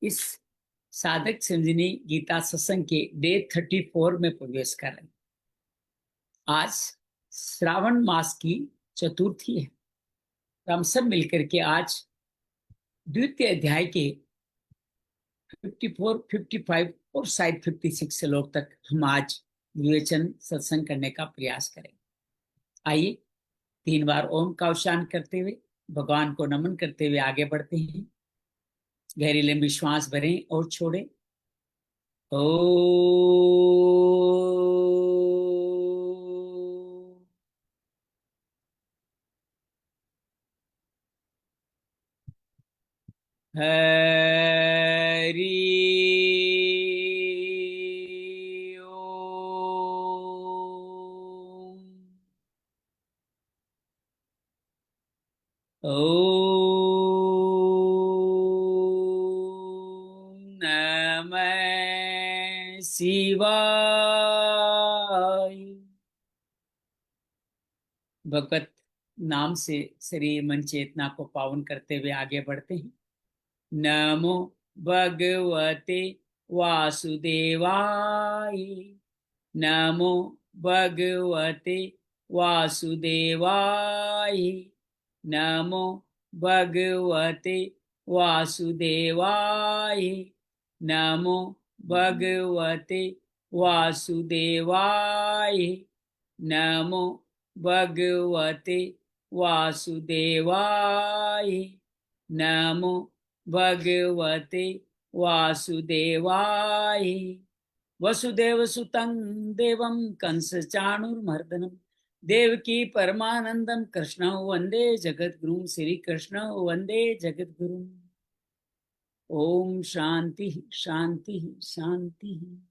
इस साधक संजीवनी गीता सत्संग के डे 34 में प्रवेश कर रहे हैं। आज श्रावण मास की चतुर्थी है। हम सब मिलकर के आज द्वितीय अध्याय के 54, 55 और शायद 56 श्लोक तक हम आज विवेचन सत्संग करने का प्रयास करेंगे। आइए 3 बार ओम का उच्चारण करते हुए भगवान को नमन करते हुए आगे बढ़ते हैं। गहरी लंबी श्वास भरें और छोड़ें। ओ हरि ओम। ओम नमः शिवाय। भगवत नाम से शरीर मन चेतना को पावन करते हुए आगे बढ़ते हैं। नमो भगवते वासुदेवाय। नमो भगवते वासुदेवाय। नमो भगवते वासुदेवाय। नमो भगवते वासुदेवाय। नमो भगवते वासुदेवाय। नमो भगवते वासुदेवाय। वसुदेव सुतं देवं कंस चाणूरमर्दनम देवकी परमानंदम कृष्ण वंदे जगद्गुरुं। श्री कृष्ण वंदे जगद्गुरुं। ओम शांति शांति शांति।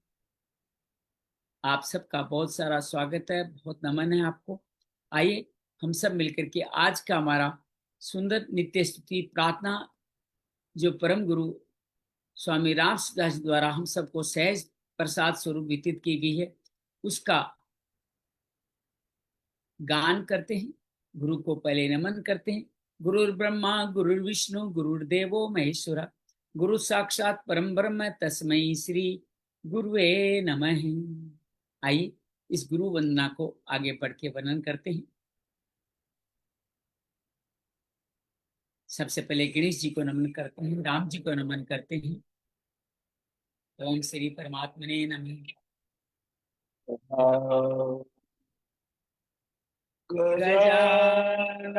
आप सबका बहुत सारा स्वागत है, बहुत नमन है आपको। आइए हम सब मिलकर के आज का हमारा सुंदर नित्य स्तुति प्रार्थना जो परम गुरु स्वामी रामदास द्वारा हम सबको सहज प्रसाद स्वरूप वितरित की गई है, उसका गान करते हैं। गुरु को पहले नमन करते हैं। गुरुर् ब्रह्मा गुरुर्विष्णु गुरुर्देवो महेश्वरा गुरु साक्षात परम ब्रह्म तस्मै श्री गुरुवे नमः। आइए इस गुरु वंदना को आगे बढ़ के वर्णन करते हैं। सबसे पहले गणेश जी को नमन करते हैं, राम जी को नमन करते हैं। ओम श्री परमात्मने नमः। गजानन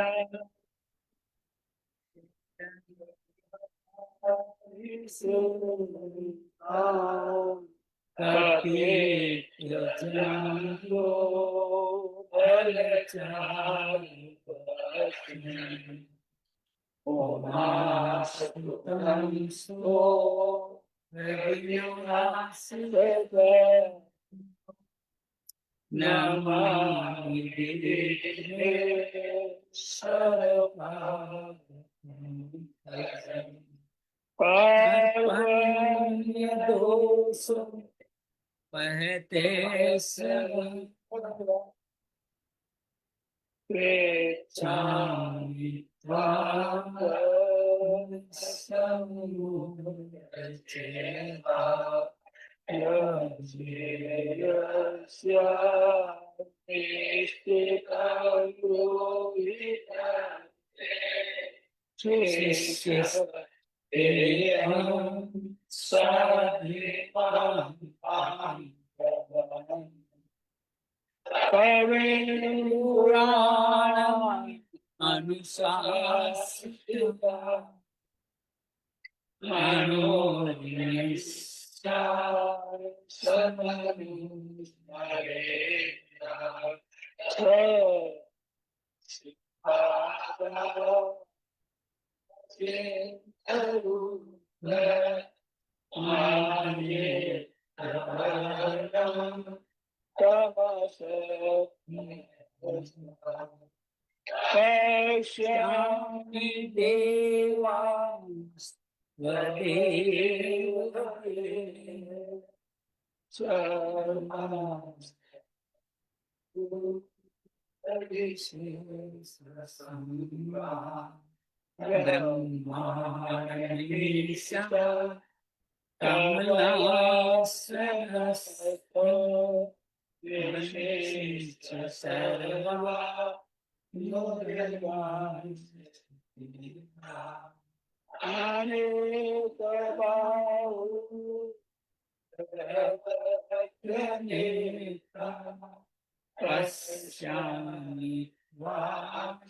नमामि पावन्य दोष पहते प्रेच्छामि त्वां समुपचेता पुराण अनुशासिता पश्यामि देवांस्त्वदेव ब्रह्माणीश कमलासनस्थो वंशिश्च सर्वा योगवान् अनेकबाहुनेत्र पश्यामि पश्यामि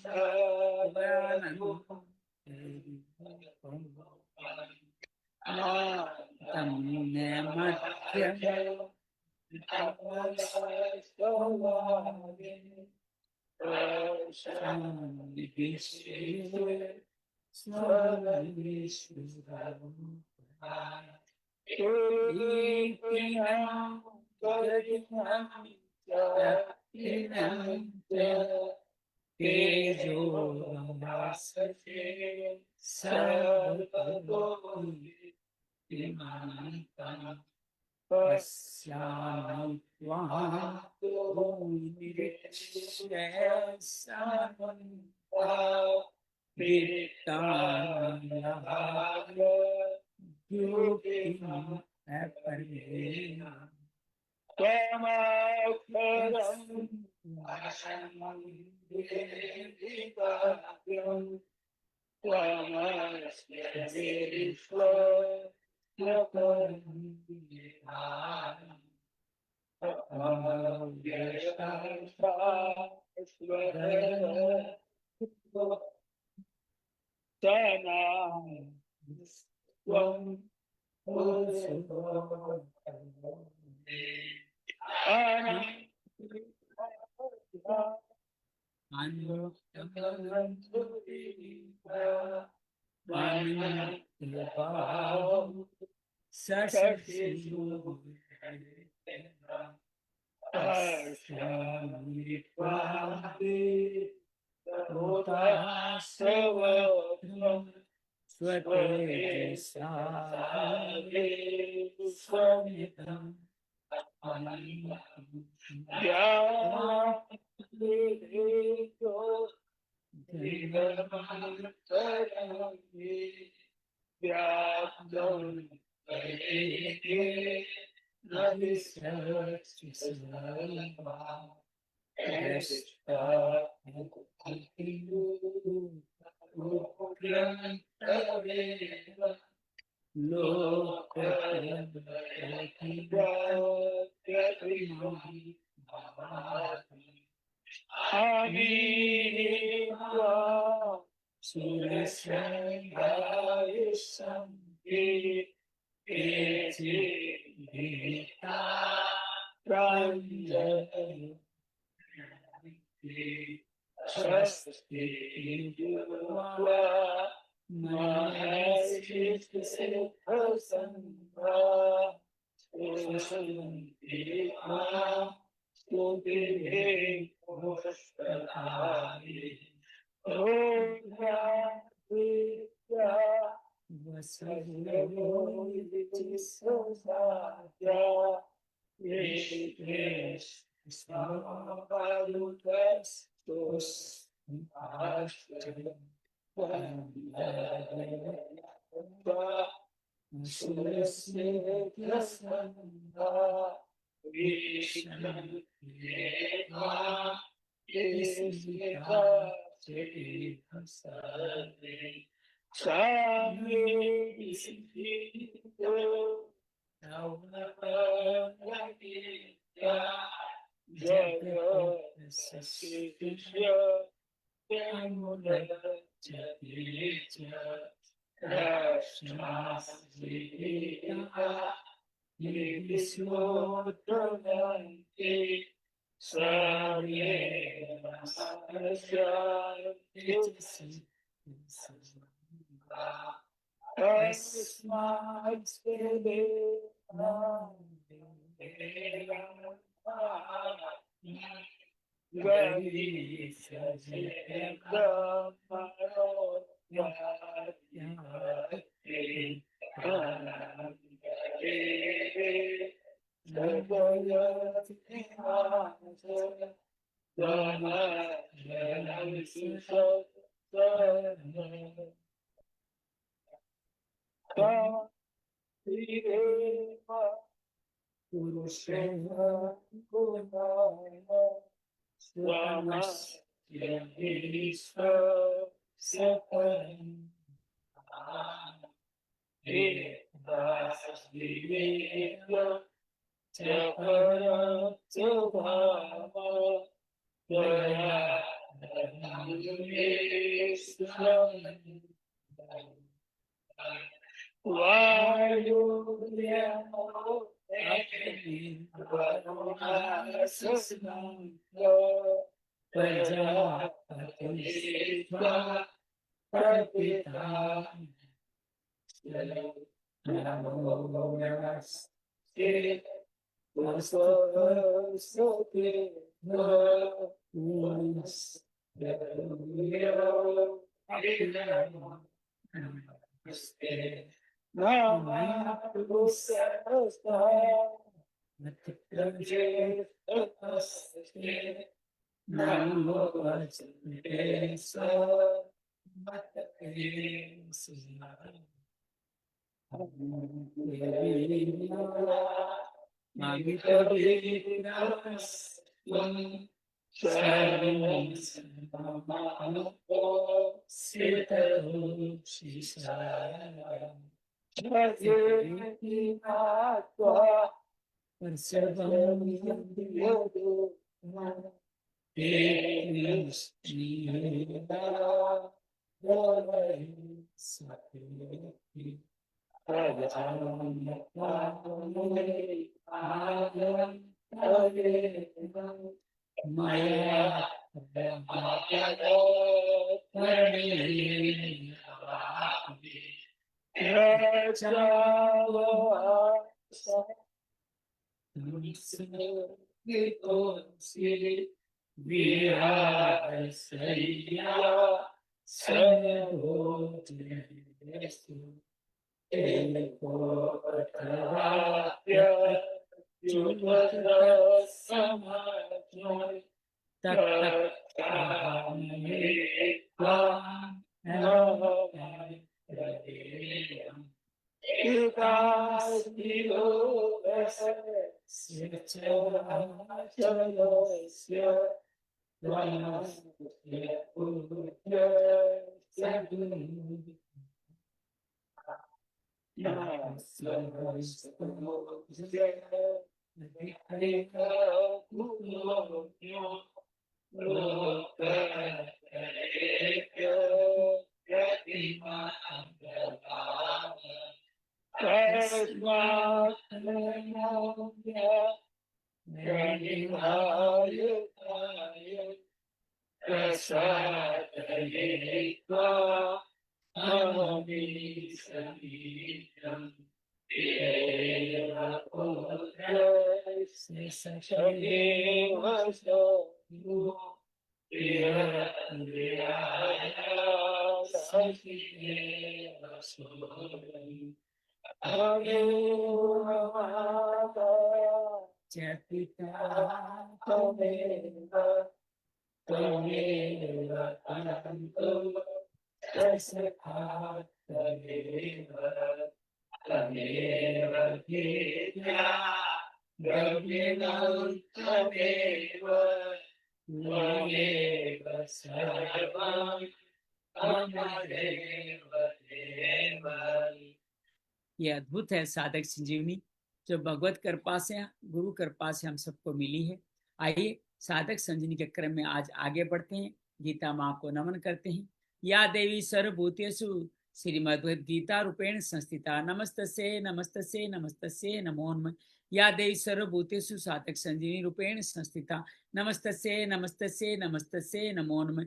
ये अद्भुत है साधक संजीवनी जो भगवत कृपा से, गुरु कृपा से हम सबको मिली है। आइए साधक संजीवनी के क्रम में आज आगे बढ़ते हैं, गीता माँ को नमन करते हैं। या देवी सर्वभूतेषु श्रीमद्भगवद गीता रूपेण संस्थिता नमस्तस्यै नमस्तस्यै नमस्तस्यै नमो नमः। या देवी सर्वभूतेषु साधक संजीवनी रूपेण संस्थिता नमस्तस्यै नमस्तस्यै नमस्तस्यै नमो नमः।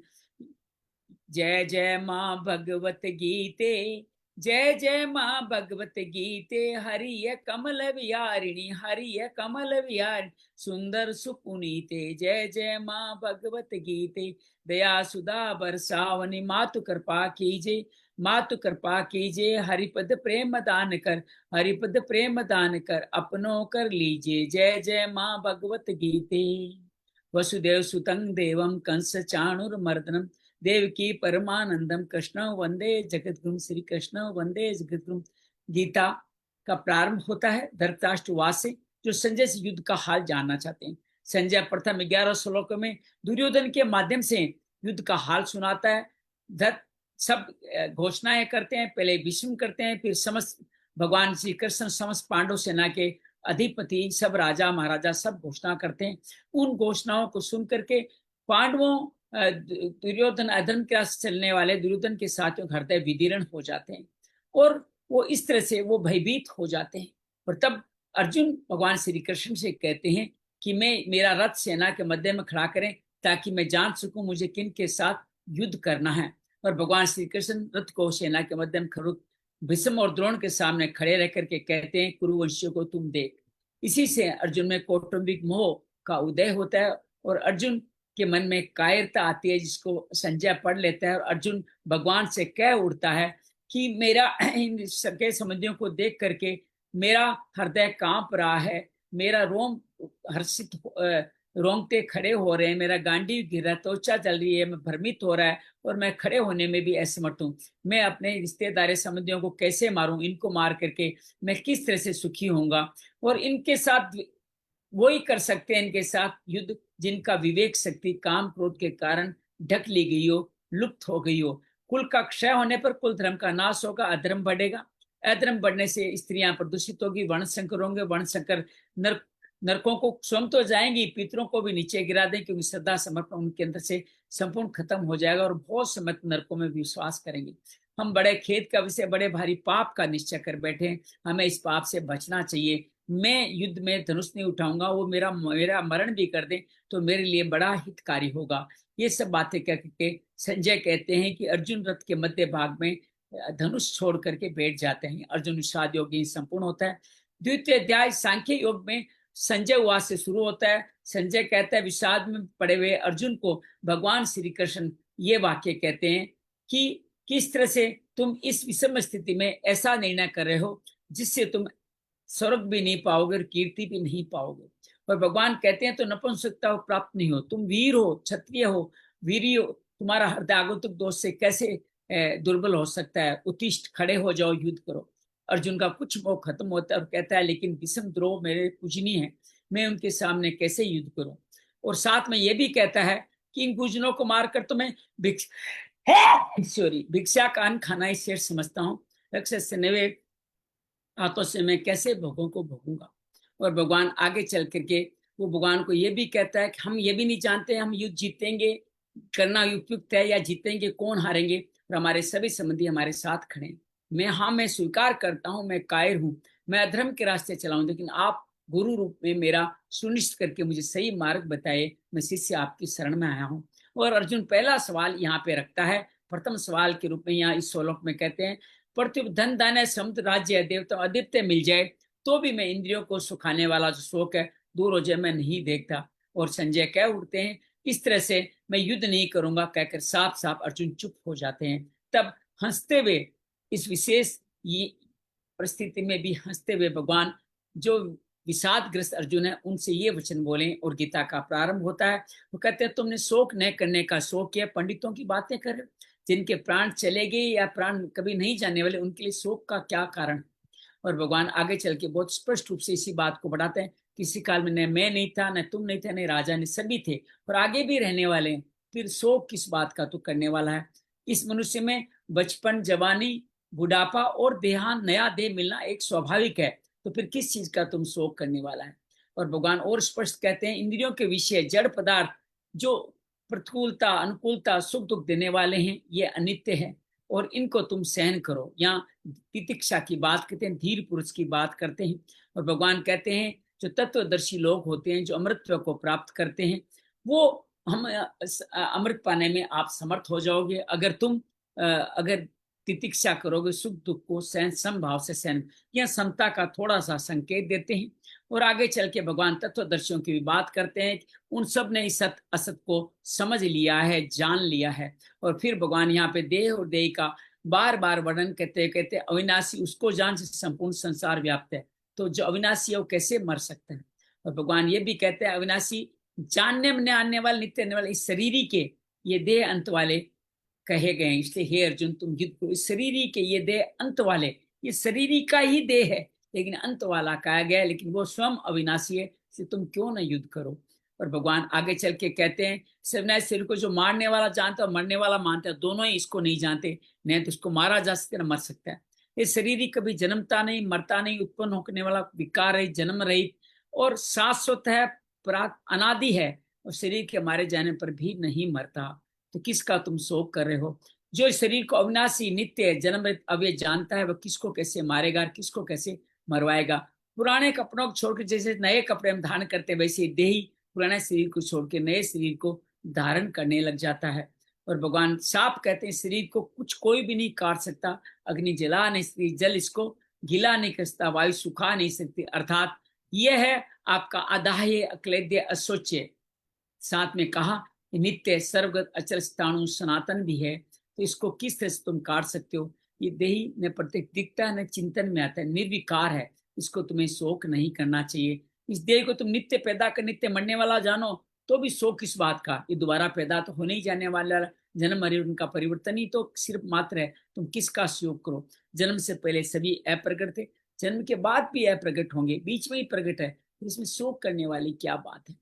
जय जय माँ भगवत गीते, जय जय माँ भगवत गीते, हरिय कमल विहारिणी, हरिय कमल विहारिणी, सुंदर सुपुनीते। जय जय माँ भगवत गीते, दया सुधा बरसावनी, मातु कृपा कीजे, मातु कृपा कीजे, हरिपद प्रेम दान कर, हरिपद प्रेम दान कर, अपनों कर लीजिए। जय जय माँ भगवत गीते। वसुदेव सुतं देवं कंस चाणूरमर्दनम, देवकी परमानंदम, कृष्ण वंदे जगद्गुरु, श्री कृष्ण वंदे जगद्गुरु। गीता का प्रारंभ होता है धृतराष्ट्रवाद से, जो संजय से युद्ध का हाल जानना चाहते हैं। संजय प्रथम 11 श्लोकों में दुर्योधन के माध्यम से युद्ध का हाल सुनाता है। धृत सब घोषणाएं करते हैं, पहले भीष्म करते हैं, फिर समस्त भगवान श्री कृष्ण समस्त पांडव सेना के अधिपति सब राजा महाराजा सब घोषणा करते हैं। उन घोषणाओं को सुन करके पांडवों दुर्योधन अधर्म के रास्ते चलने वाले दुर्योधन के साथियों का हृदय विदीर्ण हो जाते हैं और वो इस तरह से वो भयभीत हो जाते हैं। और तब अर्जुन भगवान श्री कृष्ण से कहते हैं कि मेरा रथ सेना के मध्य में खड़ा करें ताकि मैं जान सकूं मुझे किन के साथ युद्ध करना है। और भगवान श्री कृष्ण रथ को सेना के मध्य में खड़े भीष्म और द्रोण के सामने खड़े रह करके कहते हैं कुरुवंशियों को तुम देख। इसी से अर्जुन में कौटुंबिक मोह का उदय होता है और अर्जुन के मन में कायरता आती है, जिसको संजय पढ़ लेता है और अर्जुन भगवान से कह उठता है कि मेरा इन सके संबंधियों को देख करके मेरा हृदय कांप रहा है, मेरा रोम हर्षित रोंगटे खड़े हो रहे हैं, मेरा गांडी गिर रहा है, त्वचा जल रही है, मैं भ्रमित हो रहा है और मैं खड़े होने में भी असमर्थ हूँ। मैं अपने रिश्तेदार संबंधियों को कैसे मारूं, इनको मार करके मैं किस तरह से सुखी होऊंगा। और इनके साथ वही कर सकते हैं इनके साथ युद्ध जिनका विवेक शक्ति काम क्रोध के कारण ढक ली गई हो, लुप्त हो गई हो। कुल का क्षय होने पर कुल धर्म का नाश होगा, अधर्म बढ़ेगा, अधर्म बढ़ने से स्त्रियां प्रदूषित होगी, वर्ण संकर होंगे, वर्ण संकर नरकों को स्वयं तो जाएंगी, पितरों को भी नीचे गिरा दें क्योंकि श्रद्धा समर्पण उनके अंदर से संपूर्ण खत्म हो जाएगा और बहुत समय नरकों में विश्वास करेंगे। हम बड़े खेद का विषय, बड़े भारी पाप का निश्चय कर बैठे, हमें इस पाप से बचना चाहिए। मैं युद्ध में धनुष नहीं उठाऊंगा, वो मेरा मरण भी कर दे तो मेरे लिए बड़ा हितकारी होगा। ये सब बातें करके संजय कहते हैं कि अर्जुन रथ के मध्य भाग में धनुष छोड़ करके बैठ जाते हैं। अर्जुन विषाद योग संपूर्ण होता है। द्वितीय अध्याय सांख्य योग में संजय वास से शुरू होता है। संजय कहता है विषाद में पड़े हुए अर्जुन को भगवान श्री कृष्ण ये वाक्य कहते हैं कि किस तरह से तुम इस विषम स्थिति में ऐसा निर्णय कर रहे हो जिससे तुम स्वर्ग भी नहीं पाओगे और कीर्ति भी नहीं पाओगे। और भगवान कहते हैं तो नपुंसकता प्राप्त नहीं हो, तुम वीर हो, क्षत्रिय हो, वीरी हो, तुम्हारा हृदय आगंतुक दोष से कैसे दुर्बल हो सकता है। उत्तिष्ठ, खड़े हो जाओ, युद्ध करो। अर्जुन का कुछ मोह खत्म होता है और कहता है लेकिन विषम द्रोह मेरे पूजनीय है, मैं उनके सामने कैसे युद्ध करूं। और साथ में ये भी कहता है कि इन पूजनों को मारकर तो मैं भिक्षा का अन्न खाना ही शेष समझता हूँ, राक्षस से हाथों से मैं कैसे भोगों को भोगूंगा। और भगवान आगे चल करके वो भगवान को ये भी कहता है कि हम ये भी नहीं जानते हम युद्ध जीतेंगे, करना उपयुक्त है या जीतेंगे, कौन हारेंगे, और हमारे सभी संबंधी हमारे साथ खड़े। मैं स्वीकार करता हूँ, मैं कायर हूँ, मैं अधर्म के रास्ते चलाऊं, लेकिन आप गुरु रूप में मेरा सुनिश्चित करके मुझे सही मार्ग बताए, मैं शिष्य आपकी शरण में आया हूँ। और अर्जुन पहला सवाल यहाँ पे रखता है, प्रथम सवाल के रूप में यहाँ इस श्लोक में कहते हैं पृथ्वी धन दान समुद्र राज्य देवता आदित्य मिल जाए तो भी मैं इंद्रियों को सुखाने वाला जो शोक है दूर हो जाए मैं नहीं देखता। और संजय कह उठते हैं इस तरह से मैं युद्ध नहीं करूंगा कहकर साफ साफ अर्जुन चुप हो जाते हैं। तब हंसते हुए इस विशेष ये परिस्थिति में भी हंसते हुए भगवान जो विषादग्रस्त अर्जुन है उनसे ये वचन बोले और गीता का प्रारंभ होता है। वो कहते हैं तुमने शोक न करने का शोक किया, पंडितों की बातें कर रहे हो, जिनके प्राण चले गए या प्राण कभी नहीं जाने वाले उनके लिए शोक का क्या कारण। और भगवान आगे चल के बहुत स्पष्ट रूप से इसी बात को बढ़ाते हैं, किसी काल में न मैं नहीं था, न तुम नहीं थे, न राजा, ने सभी थे और आगे भी रहने वाले हैं, फिर शोक किस बात का तू करने वाला है। इस मनुष्य में बचपन, जवानी, बुढ़ापा और देहांत, नया देह मिलना एक स्वाभाविक है, तो फिर किस चीज का तुम शोक करने वाला है। और भगवान और स्पष्ट कहते हैं इंद्रियों के विषय जड़ पदार्थ जो प्रतिकूलता अनुकूलता सुख दुख देने वाले हैं ये अनित्य है और इनको तुम सहन करो। यहाँ तितिक्षा की बात करते हैं, धीर पुरुष की बात करते हैं। और भगवान कहते हैं जो तत्वदर्शी लोग होते हैं जो अमृतत्व को प्राप्त करते हैं वो हम अमृत पाने में आप समर्थ हो जाओगे अगर तुम अगर तितिक्षा करोगे, सुख दुख को सहन समभाव से सहन। यह समता का थोड़ा सा संकेत देते हैं। और आगे चल के भगवान तत्वदर्शियों की भी बात करते हैं, उन सब ने इस सत असत को समझ लिया है, जान लिया है। और फिर भगवान यहाँ पे देह और देह का बार बार वर्णन कहते कहते अविनाशी उसको जान से संपूर्ण संसार व्याप्त है, तो जो अविनाशी है वो कैसे मर सकते हैं। और भगवान ये भी कहते हैं अविनाशी जानने में आने वाले नित्य आने वाले इस शरीरी के ये देह अंत वाले कहे गए, इसलिए हे अर्जुन तुम युद्ध को, इस शरीरी के ये देह अंत वाले, ये शरीरी का ही देह है, लेकिन अंत वाला कहा गया है, लेकिन वो स्वयं अविनाशी है, इसलिए तुम क्यों न युद्ध करो। और भगवान आगे चल के कहते हैं सबने शरीर को जो मारने वाला जानता है और मरने वाला मानता है, दोनों ही इसको नहीं जानते। नहीं तो इसको मारा जा सकता है, मर सकता है। ये शरीर ही कभी जन्मता नहीं, मरता नहीं, उत्पन्न होने वाला विकार है, जन्म रहित और शाश्वत है, अनादि है, और शरीर के मारे जाने पर भी नहीं मरता। तो किसका तुम शोक कर रहे हो? जो इस शरीर को अविनाशी नित्य है, जन्म रहित अव्यय जानता है, वह किसको कैसे मारेगा, किसको कैसे मरवाएगा। पुराने कपड़ों को छोड़कर जैसे नए कपड़े हम धारण करते हैं, वैसे देही पुराने शरीर को छोड़ के नए शरीर को धारण करने लग जाता है। और भगवान साफ कहते हैं शरीर को कुछ कोई भी नहीं काट सकता, अग्नि जला नहीं सकती, जल इसको गीला नहीं कर सकता, वायु सुखा नहीं सकती। अर्थात यह है आपका अदाह्य, अक्लेद्य, अशोच्य। साथ में कहा नित्य, सर्वगत, अचल, स्थाणु, सनातन भी है। तो इसको किस तरह से तुम काट सकते हो? ये देही न प्रत्येक दिखता है, न चिंतन में आता है, निर्विकार है, इसको तुम्हें शोक नहीं करना चाहिए। इस देह को तुम नित्य पैदा कर नित्य मरने वाला जानो, तो भी शोक किस बात का? ये दोबारा पैदा तो होने ही जाने वाला, जन्म मरे उनका परिवर्तन ही तो सिर्फ मात्र है, तुम किसका शोक करो? जन्म से पहले सभी अप्रगट थे, जन्म के बाद भी अप्रगट होंगे, बीच में ही प्रगट है, इसमें शोक करने वाली क्या बात है?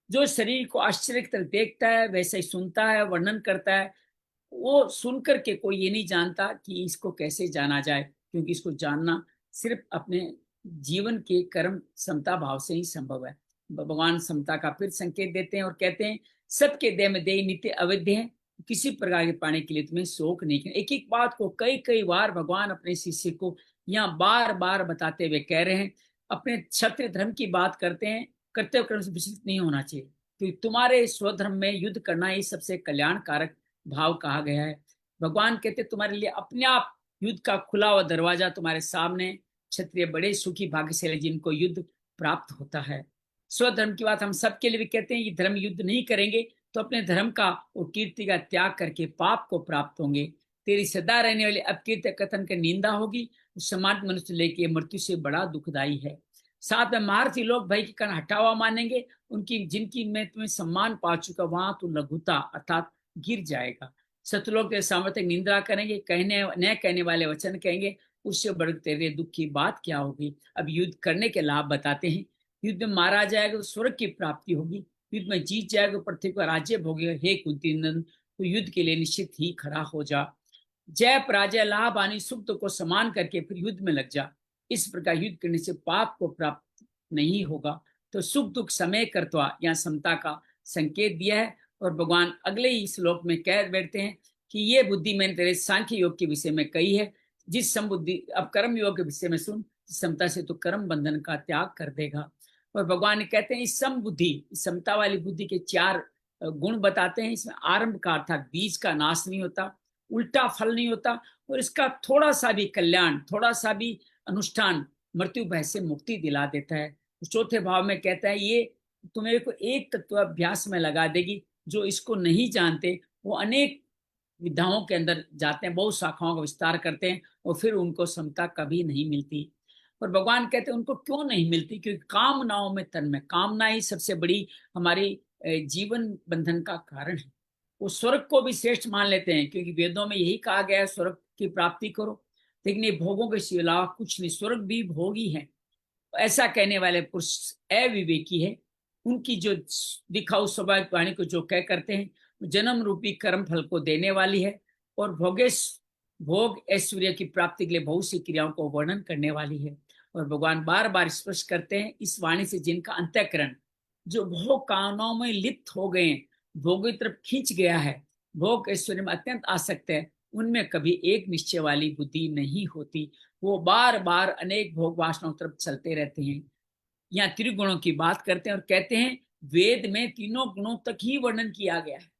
जो शरीर को आश्चर्य की तरह देखता है, वैसे ही सुनता है, वर्णन करता है, वो सुनकर के कोई ये नहीं जानता कि इसको कैसे जाना जाए, क्योंकि इसको जानना सिर्फ अपने जीवन के कर्म समता भाव से ही संभव है। भगवान समता का फिर संकेत देते हैं और कहते हैं सबके देह में देह नित्य अवैध है, किसी प्रकार के पाने के लिए तुम्हें शोक नहीं करना। एक एक बात को कई कई बार भगवान अपने शिष्य को यहाँ बार बार बताते हुए कह रहे हैं। अपने क्षत्रिय धर्म की बात करते हैं, कर्तव्य कर्म से विचलित नहीं होना चाहिए, क्योंकि तुम्हारे स्वधर्म में युद्ध करना ही सबसे कल्याणकारक भाव कहा गया है। भगवान कहते तुम्हारे लिए अपने आप युद्ध का खुला हुआ दरवाजा तुम्हारे सामने। क्षत्रिय बड़े सुखी भाग्यशाली जिनको युद्ध प्राप्त होता है। स्वधर्म की बात हम सबके लिए भी कहते हैं, ये धर्म युद्ध नहीं करेंगे तो अपने धर्म का और कीर्ति का त्याग करके पाप को प्राप्त होंगे। तेरी सदा रहने वाली अपकीर्ति कथन की निंदा होगी, समाज मनुष्य लेके मृत्यु से बड़ा दुखदाई है। साथ में महारथी लोग भय के कारण हटा हुआ मानेंगे, उनकी जिनकी मैं तुम्हें सम्मान पा चुका वहां तो लघुता अर्थात गिर जाएगा। शत्रुलोग के सामर्थ्य निंदा करेंगे, कहने न कहने वाले वचन कहेंगे, उससे बढ़ तेरे दुख की बात क्या होगी। अब युद्ध करने के लाभ बताते हैं। युद्ध में मारा जाएगा तो स्वर्ग की प्राप्ति होगी, युद्ध में जीत जाएगा पृथ्वी का राज्य भोगेगा। हे कुंती नंदन, तो युद्ध के लिए निश्चित ही खड़ा हो जा। जय पराजय, लाभ हानि, सुख दुख को समान करके फिर युद्ध में लग जा। इस प्रकार युद्ध करने से पाप को प्राप्त नहीं होगा। तो सुख दुख समय करतवा या समता का संकेत दिया है। और भगवान अगले ही श्लोक में कह बैठते हैं कि ये बुद्धि मैंने तेरे सांख्य योग के विषय में कही है, जिस समबुद्धि अब कर्म योग के विषय में सुन, समता से तो कर्म बंधन का त्याग कर देगा। और भगवान कहते हैं इस समबुद्धि, समता वाली बुद्धि के 4 गुण बताते हैं। इसमें आरंभ का अर्थात बीज का नाश नहीं होता, उल्टा फल नहीं होता, और इसका थोड़ा सा भी कल्याण, थोड़ा सा भी अनुष्ठान मृत्यु भय से मुक्ति दिला देता है। चौथे भाव में कहता है ये तुम्हें को एक तत्वाभ्यास में लगा देगी। जो इसको नहीं जानते वो अनेक विधाओं के अंदर जाते हैं, बहुत शाखाओं का विस्तार करते हैं, और फिर उनको समता कभी नहीं मिलती। और भगवान कहते हैं उनको क्यों नहीं मिलती? क्योंकि कामनाओं में तन्मय, कामना ही सबसे बड़ी हमारी जीवन बंधन का कारण है। वो स्वर्ग को भी श्रेष्ठ मान लेते हैं, क्योंकि वेदों में यही कहा गया है स्वर्ग की प्राप्ति करो, लेकिन ये भोगों के सिवा कुछ नहीं, स्वर्ग भी भोगी है। ऐसा कहने वाले पुरुष अविवेकी है। उनकी जो दिखाऊ स्वाभाविक वाणी को जो कह करते हैं जन्म रूपी कर्म फल को देने वाली है, और भोग ऐश्वर्य की प्राप्ति के लिए बहुत सी क्रियाओं को वर्णन करने वाली है। और भगवान बार बार स्पष्ट करते हैं इस वाणी से जिनका अंतःकरण जो भोग कामनाओं में लिप्त हो गए, भोग की तरफ खींच गया है, भोग ऐश्वर्य में अत्यंत आसक्त है, उनमें कभी एक निश्चय वाली बुद्धि नहीं होती। वो बार बार अनेक भोग वासनाओं तरफ चलते रहते हैं। यहाँ त्रिगुणों की बात करते हैं और कहते हैं वेद में तीनों गुणों तक ही वर्णन किया गया है,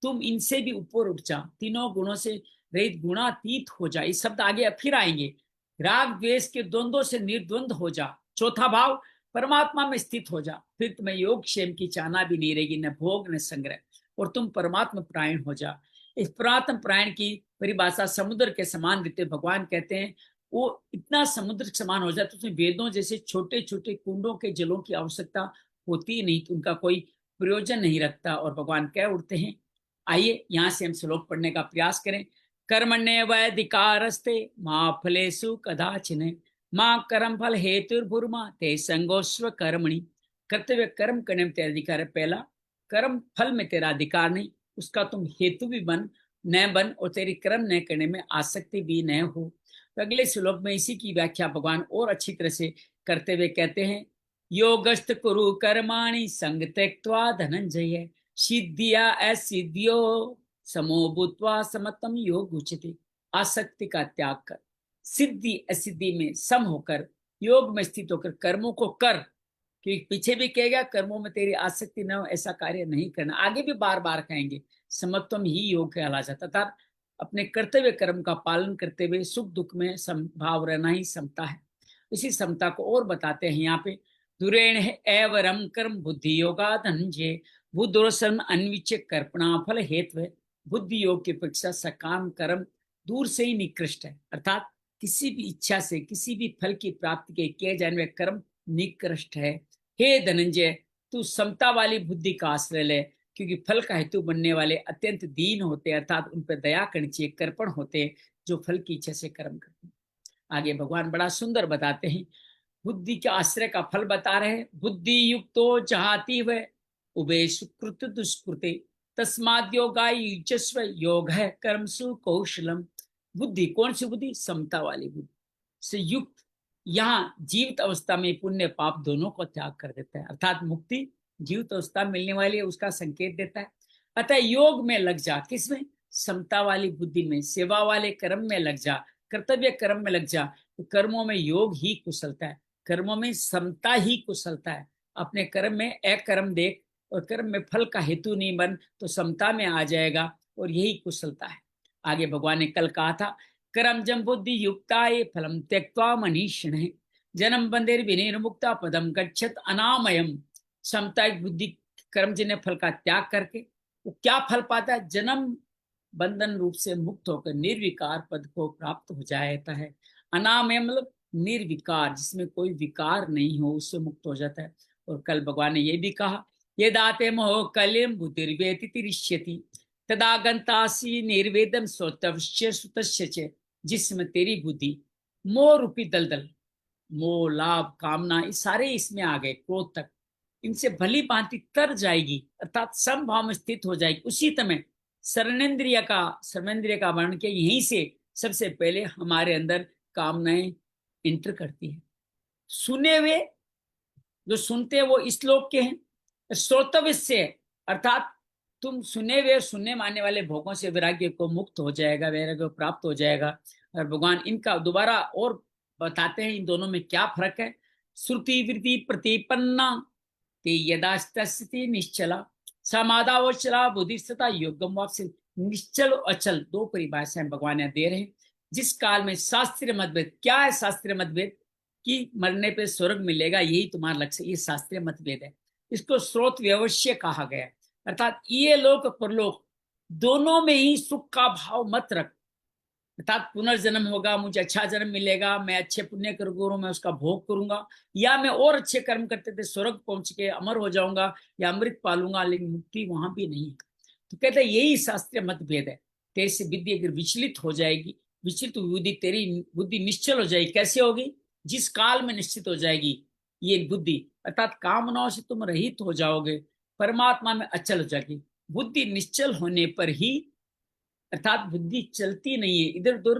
तुम इनसे भी ऊपर उठ जा, तीनों गुणों से रहित गुणातीत हो जा। ये शब्द आगे फिर आएंगे। राग द्वेष के द्वंद्वों से निर्द्वंद हो जा। चौथा भाव परमात्मा में स्थित हो जा, फिर तुम्हें योग क्षेम की चाहना भी नहीं रहेगी, न भोग न संग्रह, और तुम परमात्मा प्रायण हो जा। इस परमात्मा प्रायण की परिभाषा समुद्र के समान देते भगवान कहते हैं वो इतना समुद्र के समान हो जाए तो उसमें वेदों जैसे छोटे छोटे कुंडों के जलों की आवश्यकता होती नहीं, तो उनका कोई प्रयोजन नहीं रखता। और भगवान कह उठते हैं, आइए यहाँ से हम श्लोक पढ़ने का प्रयास करें। कर्मण्येवाधिकारस्ते मा फलेषु कदाचन माँ कर्म फल हेतुर्भुर्मा ते संगोस्व कर्मणि। कर्तव्य कर्म करने में तेरा अधिकार है पहला, कर्म फल में तेरा अधिकार नहीं, उसका तुम हेतु भी न बन और तेरी कर्म न करने में आसक्ति भी न हो। तो अगले श्लोक में इसी की व्याख्या भगवान और अच्छी तरह से करते हुए कहते हैं, योगस्त कुरु कर्माणि संग त्यक्त्वा धनंजय सिद्धिया असिद्धियो समो भूत्वा समत्वम योग उच्यते। आसक्ति का त्याग कर, सिद्धि असिद्धि में सम होकर, योग में स्थित होकर कर्मों को कर। कि पीछे भी कहेगा कर्मों में तेरी आसक्ति न हो, ऐसा कार्य नहीं करना, आगे भी बार बार कहेंगे। समत्वम ही योग कहला जाता था। अपने कर्तव्य कर्म का पालन करते हुए सुख दुख में समभाव रहना ही समता है। इसी समता को और बताते हैं यहाँ पे, दुरेण एवरम कर्म बुद्धि योगा धनंजय बुद्धोरसम अन्विच्य कर्पणा फल हेतु। बुद्धि योग की अपेक्षा सकाम कर्म दूर से ही निकृष्ट है, अर्थात किसी भी इच्छा से किसी भी फल की प्राप्ति के किए जाने वाले कर्म निकृष्ट है। हे धनंजय, तू समता वाली बुद्धि का आश्रय ले, क्योंकि फल का हेतु बनने वाले अत्यंत दीन होते, अर्थात उन पर दया करनी चाहिए, कर्पण होते जो फल की इच्छा से कर्म करते हैं। आगे भगवान बड़ा सुंदर बताते हैं, बुद्धि के आश्रय का फल बता रहे हैं। बुद्धि युक्तो चाहती वह उभे सुकृत दुष्कृते तस्माद् योगाय युज्यस्व योग है कर्मसु कौशलम। बुद्धि कौन सी बुद्धि? समता वाली बुद्धि से युक्त, यहाँ जीवित अवस्था में पुण्य पाप दोनों को त्याग कर देता है, अर्थात मुक्ति जीवित अवस्था मिलने वाली है उसका संकेत देता है। अतः योग में लग जा, किसमें? समता वाली बुद्धि में। सेवा वाले कर्म में लग जा, कर्तव्य कर्म में लग जा। तो कर्मों में योग ही कुशलता है, कर्मों में समता ही कुशलता है। अपने कर्म में अकर्म देख और कर्म में फल का हेतु नहीं बन, तो समता में आ जाएगा और यही कुशलता है। आगे भगवान ने कल कहा था, कर्म जम बुद्धि युक्ता ये फलम त्यक्त्वा मनीषिण जन्म बंधेर विनिर्मुक्ता पदम गच्छत अनामयम। समता बुद्धि कर्म जिन्हें फल का त्याग करके वो क्या फल पाता है? जन्म बंधन रूप से मुक्त होकर निर्विकार पद को प्राप्त हो जाता है। अनामय मतलब निर्विकार, जिसमें कोई विकार नहीं हो, उससे मुक्त हो जाता है। और कल भगवान ने ये भी कहा, ये दाते मोह कलिम बुद्धिर्वेति तदा गंतासी निर्वेदम स्वतवश्य सुतस्य। जिसमें तेरी बुद्धि मोह रूपी दलदल, मोह लाभ कामना ये सारे इसमें आ गए, क्रोध तक, इनसे भली भांति तर जाएगी, अर्थात समभाव में स्थित हो जाएगी। उसी समय सर्वेंद्रिय का वर्णन किया, यहीं से सबसे पहले हमारे अंदर कामनाएं इंटर करती है। सुने हुए जो सुनते हैं वो इस लोक के हैं, श्रोतव्य से अर्थात तुम सुने हुए सुनने मानने वाले भोगों से वैराग्य को मुक्त हो जाएगा, वैराग्य को प्राप्त हो जाएगा। और भगवान इनका दोबारा और बताते हैं इन दोनों में क्या फर्क है। श्रुति वृत्ति प्रतिपन्ना ते यदास्ति निश्चला समाधावचला बुद्धिस्तता योगम वापसी। निश्चल और अचल दो परिभाषाएं भगवान यहाँ दे रहे हैं। जिस काल में शास्त्रीय मतभेद, क्या है शास्त्रीय मतभेद? कि मरने पे स्वर्ग मिलेगा, यही तुम्हारा लक्ष्य, ये शास्त्रीय मतभेद है। इसको स्रोत व्यवश्य कहा गया, अर्थात ये लोक परलोक दोनों में ही सुख का भाव मत रख, अर्थात पुनर्जन्म होगा, मुझे अच्छा जन्म मिलेगा, मैं अच्छे पुण्य करूंगा, मैं उसका भोग करूंगा, या मैं और अच्छे कर्म करते थे स्वर्ग पहुंच के अमर हो जाऊंगा या अमृत पालूंगा, लेकिन मुक्ति वहां भी नहीं है। तो कहते हैं यही शास्त्रीय मतभेद है। तेरे से बुद्धि अगर विचलित हो जाएगी, विचलित बुद्धि, तेरी बुद्धि निश्चल हो जाएगी। कैसे होगी? जिस काल में निश्चित हो जाएगी ये बुद्धि, अर्थात कामनाओं से तुम रहित हो जाओगे, परमात्मा में अचल हो जाएगी। बुद्धि निश्चल होने पर ही, अर्थात बुद्धि चलती नहीं है, इधर उधर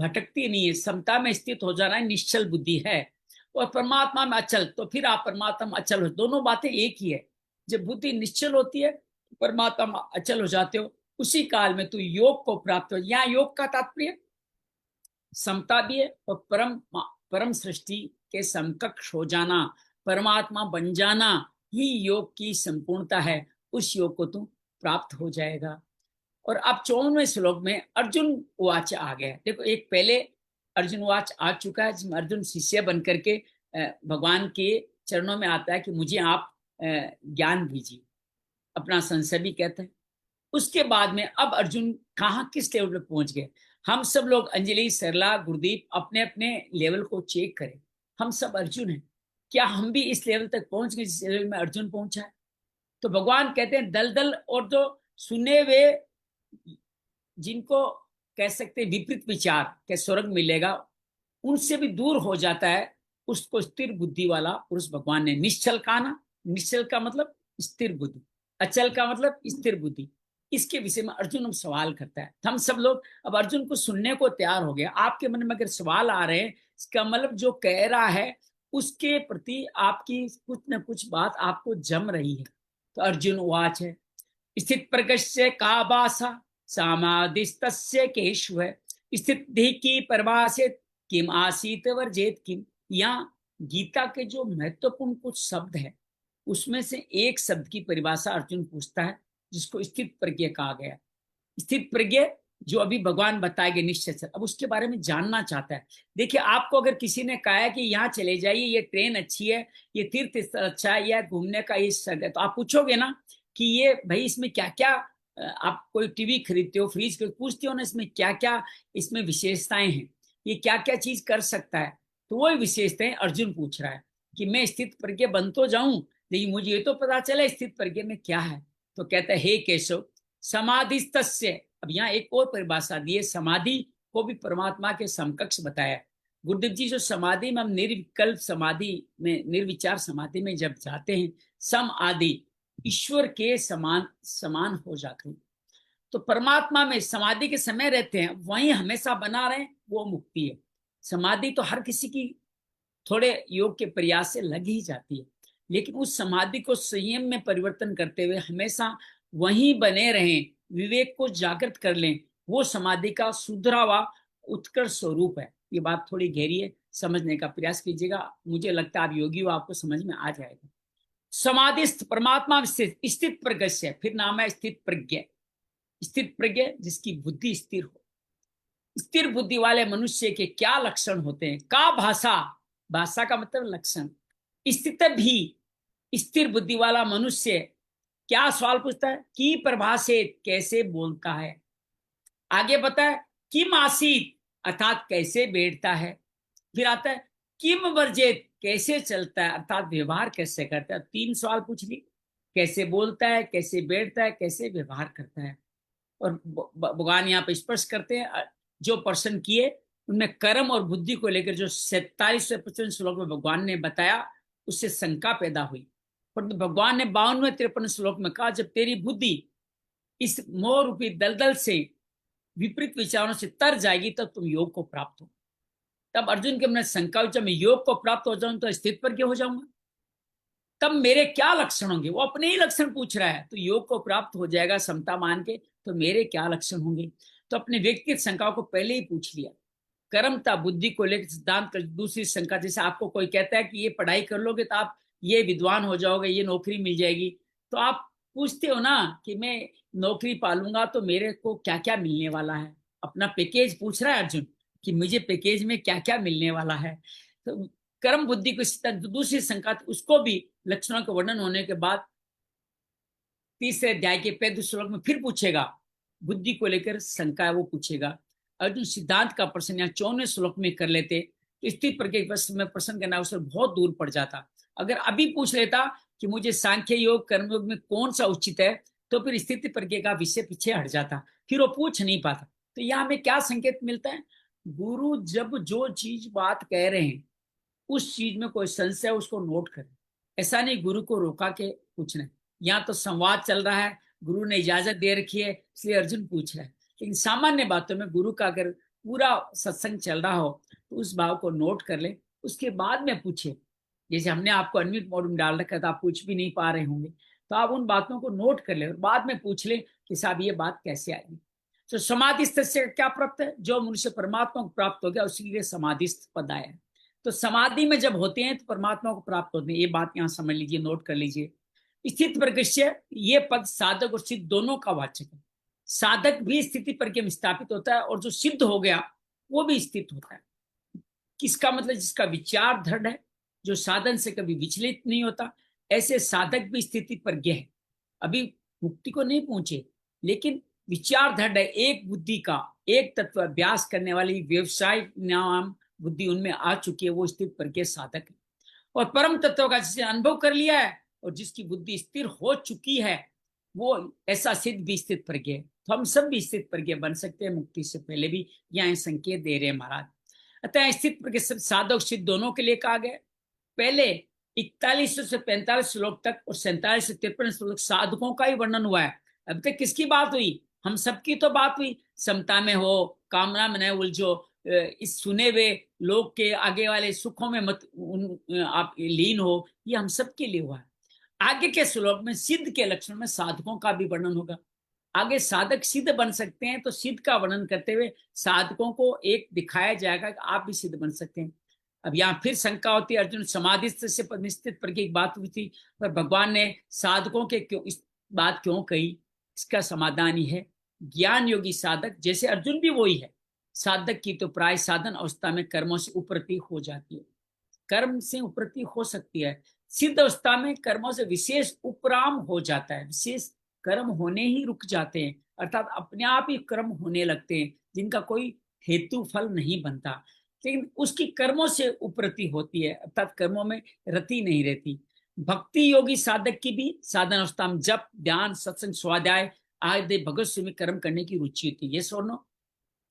भटकती नहीं है, समता में स्थित हो जाना है, निश्चल बुद्धि है। और परमात्मा में अचल, तो फिर आप परमात्मा में अचल हो, दोनों बातें एक ही है। जब बुद्धि निश्चल होती है, परमात्मा में अचल हो जाते हो, उसी काल में तू योग को प्राप्त हो। यहाँ योग का तात्पर्य समता भी है और परम परम सृष्टि के समकक्ष हो जाना, परमात्मा बन जाना ही योग की संपूर्णता है। उस योग को तू प्राप्त हो जाएगा। और अब 54वें श्लोक में अर्जुन वाच आ गया। देखो, एक पहले अर्जुन वाच आ चुका है, जिसमें अर्जुन शिष्य बन करके भगवान के चरणों में आता है कि मुझे आप ज्ञान दीजिए, अपना संशय भी कहते हैं। उसके बाद में अब अर्जुन कहाँ किस लेवल पे पहुंच गए। हम सब लोग, अंजलि, सरला, गुरदीप, अपने अपने लेवल को चेक करें। हम सब अर्जुन हैं, क्या हम भी इस लेवल तक पहुंच गए जिस लेवल में अर्जुन पहुंचा है? तो भगवान कहते हैं दलदल और जो सुने हुए, जिनको कह सकते विपरीत विचार के स्वर्ग मिलेगा, उनसे भी दूर हो जाता है, उसको स्थिर बुद्धि वाला पुरुष भगवान ने निश्चल कहा ना। निश्चल का मतलब स्थिर बुद्धि, अचल का मतलब स्थिर बुद्धि। इसके विषय में अर्जुन अब सवाल करता है। हम सब लोग अब अर्जुन को सुनने को तैयार हो गया। आपके मन में अगर सवाल आ रहे हैं, इसका मतलब जो कह रहा है उसके प्रति आपकी कुछ न कुछ बात आपको जम रही है। तो अर्जुन वाच है, स्थित प्रगस्य का भाषा समाधिस्तस्य केशव, स्थित की परिभाषित किम आसीत वर्जेत किम। यहाँ गीता के जो महत्वपूर्ण कुछ शब्द है उसमें से एक शब्द की परिभाषा अर्जुन पूछता है, जिसको स्थित प्रज्ञ कहा गया। स्थित प्रज्ञ जो अभी भगवान बताएंगे निश्चय, अब उसके बारे में जानना चाहता है। देखिए, आपको अगर किसी ने कहा है कि यहाँ चले जाइए, ये ट्रेन अच्छी है, ये तीर्थ स्थल अच्छा है, या घूमने का ये स्थल है, तो आप पूछोगे ना कि ये भाई इसमें क्या क्या, आप कोई टीवी खरीदते हो, फ्रिज खरीदते, पूछते हो ना इसमें क्या क्या, इसमें विशेषताएं हैं, ये क्या क्या चीज कर सकता है। तो वही विशेषताएं अर्जुन पूछ रहा है कि मैं स्थित प्रज्ञ बन तो जाऊं, लेकिन मुझे ये तो पता चला स्थित प्रज्ञ में क्या है। तो कहता है, हे केशव, समाधिस्तस्य। अब यहाँ एक और परिभाषा दी है, समाधि को भी परमात्मा के समकक्ष बताया। गुरुदेव जी जो समाधि में, हम निर्विकल्प समाधि में, निर्विचार समाधि में जब जाते हैं, सम आदि ईश्वर के समान समान हो जाते हैं। तो परमात्मा में समाधि के समय रहते हैं, वहीं हमेशा बना रहे, वो मुक्ति है। समाधि तो हर किसी की थोड़े योग के प्रयास से लग ही जाती है, लेकिन उस समाधि को संयम में परिवर्तन करते हुए हमेशा वहीं बने रहें, विवेक को जागृत कर लें, वो समाधि का सुधरा हुआ उत्कर्ष स्वरूप है। ये बात थोड़ी गहरी है, समझने का प्रयास कीजिएगा, मुझे लगता है आप योगी हो, आपको समझ में आ जाएगा। समाधिस्थ परमात्मा स्थित प्रज्ञ से, फिर नाम है स्थित प्रज्ञ। स्थित प्रज्ञ जिसकी बुद्धि स्थिर हो। स्थिर बुद्धि वाले मनुष्य के क्या लक्षण होते हैं? का भाषा, भाषा का मतलब लक्षण। स्थित भी, स्थिर बुद्धि वाला मनुष्य क्या सवाल पूछता है? की परिभाषित, कैसे बोलता है। आगे बताए किम आसीत, अर्थात कैसे बैठता है। फिर आता है किम वर्जित, कैसे चलता है, अर्थात व्यवहार कैसे करता है। 3 सवाल पूछ ली, कैसे बोलता है, कैसे बैठता है, कैसे व्यवहार करता है। और भगवान यहाँ पे स्पर्श करते हैं जो प्रश्न किए उनमें कर्म और बुद्धि को लेकर जो 47 श्लोक में भगवान ने बताया, उससे शंका पैदा हुई। पर भगवान ने 52-53 श्लोक में कहा, जब तेरी बुद्धि इस मोह रूपी दलदल से, विपरीत विचारों से तर जाएगी, तब तुम योग को प्राप्त हो। तब अर्जुन के मन में शंका हुई, जब मैं योग को प्राप्त हो जाऊं तो स्थित पर क्या हो जाऊंगा, तब मेरे क्या लक्षण होंगे। वो अपने ही लक्षण पूछ रहा है, तो योग को प्राप्त हो जाएगा समता मान के, तो मेरे क्या लक्षण होंगे। तो अपने व्यक्तिगत शंकाओं को पहले ही पूछ लिया। कर्मता बुद्धि को लेकर सिद्धांत कर। दूसरी शंका, जैसे आपको कोई कहता है कि ये पढ़ाई कर लोगे तो आप ये विद्वान हो जाओगे, ये नौकरी मिल जाएगी, तो आप पूछते हो ना कि मैं नौकरी पालूंगा तो मेरे को क्या क्या मिलने वाला है। अपना पैकेज पूछ रहा है अर्जुन कि मुझे पैकेज में क्या क्या मिलने वाला है। तो कर्म बुद्धि को दूसरी शंका, उसको भी लक्षणों का वर्णन होने के बाद तीसरे अध्याय के 35 श्लोक में फिर पूछेगा, बुद्धि को लेकर शंका है वो पूछेगा। अर्जुन सिद्धांत का प्रश्न यहाँ 54 श्लोक में कर लेते तो स्थित प्रज्ञ में प्रश्न करना उससे बहुत दूर पड़ जाता। अगर अभी पूछ लेता कि मुझे सांख्य योग कर्म योग में कौन सा उचित है, तो फिर स्थिति प्रज्ञ का विषय पीछे हट जाता, फिर वो पूछ नहीं पाता। तो यहाँ हमें क्या संकेत मिलता है? गुरु जब जो चीज बात कह रहे हैं उस चीज में कोई संशय उसको नोट करें। ऐसा नहीं गुरु को रोका के पूछना। यहाँ तो संवाद चल रहा है, गुरु ने इजाजत दे रखी है, इसलिए अर्जुन पूछ रहा है। लेकिन सामान्य बातों में गुरु का अगर पूरा सत्संग चल रहा हो तो उस भाव को नोट कर ले, उसके बाद में पूछे। जैसे हमने आपको अनम्यूट मोड में डाल रखा था, आप पूछ भी नहीं पा रहे होंगे, तो आप उन बातों को नोट कर ले और बाद में पूछ ले कि साहब ये बात कैसे आएगी। तो समाधिस्थ से क्या प्राप्त है? जो मनुष्य परमात्मा को प्राप्त हो गया उसी के लिए समाधिस्थ पद आया है। तो समाधि में जब होते हैं तो परमात्मा को प्राप्त होते हैं। ये बात यहाँ समझ लीजिए, नोट कर लीजिए। स्थित प्रज्ञ, ये पद साधक और सिद्ध दोनों का वाचक है। साधक भी स्थिति प्रज्ञ में स्थापित होता है और जो सिद्ध हो गया वो भी स्थित होता है। किसका मतलब? जिसका विचार दृढ़ है, जो साधन से कभी विचलित नहीं होता, ऐसे साधक भी स्थिति प्रज्ञ है। अभी मुक्ति को नहीं पहुंचे, लेकिन विचार दृढ़ है, एक बुद्धि का, एक तत्व अभ्यास करने वाली व्यवसाय नाम बुद्धि उनमें आ चुकी है, वो स्थित प्रज्ञ साधक है। और परम तत्व का जिसने अनुभव कर लिया है और जिसकी बुद्धि स्थिर हो चुकी है, वो ऐसा सिद्ध भी स्थित प्रज्ञ है। तो हम सब भी स्थित प्रज्ञ बन सकते हैं मुक्ति से पहले भी, यहाँ संकेत दे रहे हैं महाराज। अतः स्थित प्रज्ञ शब्द साधक सिद्ध दोनों के लिए कहा गया। पहले 41 से 45 श्लोक तक और 47 से 53 श्लोक साधकों का ही वर्णन हुआ है। अब तक किसकी बात हुई? हम सबकी तो बात हुई। समता में हो, कामना में न उलझो, इस सुने हुए लोग के आगे वाले सुखों में मत आप लीन हो, ये हम सबके लिए हुआ है। आगे के श्लोक में सिद्ध के लक्षण में साधकों का भी वर्णन होगा। आगे साधक सिद्ध बन सकते हैं, तो सिद्ध का वर्णन करते हुए साधकों को एक दिखाया जाएगा कि आप भी सिद्ध बन सकते हैं। अब यहाँ फिर शंका होती है, अर्जुन समाधि से निश्चित पर की बात हुई थी, पर भगवान ने साधकों के क्यों इस बात क्यों कही? इसका समाधान ही है, ज्ञान योगी साधक जैसे अर्जुन भी वही है। साधक की तो प्राय साधन अवस्था में कर्मों से उपरति हो जाती है, कर्म से उपरति हो सकती है। सिद्ध अवस्था में कर्मों से विशेष उपराम हो जाता है, विशेष कर्म होने ही रुक जाते हैं, अर्थात अपने आप ही कर्म होने लगते हैं जिनका कोई हेतु फल नहीं बनता, लेकिन उसकी कर्मों से उपरति होती है, अर्थात कर्मों में रति नहीं रहती। भक्ति योगी साधक की भी साधन अवस्था में जप, ध्यान, सत्संग, स्वाध्याय आदि भगवत से कर्म करने की रुचि होती है। ये सुनो,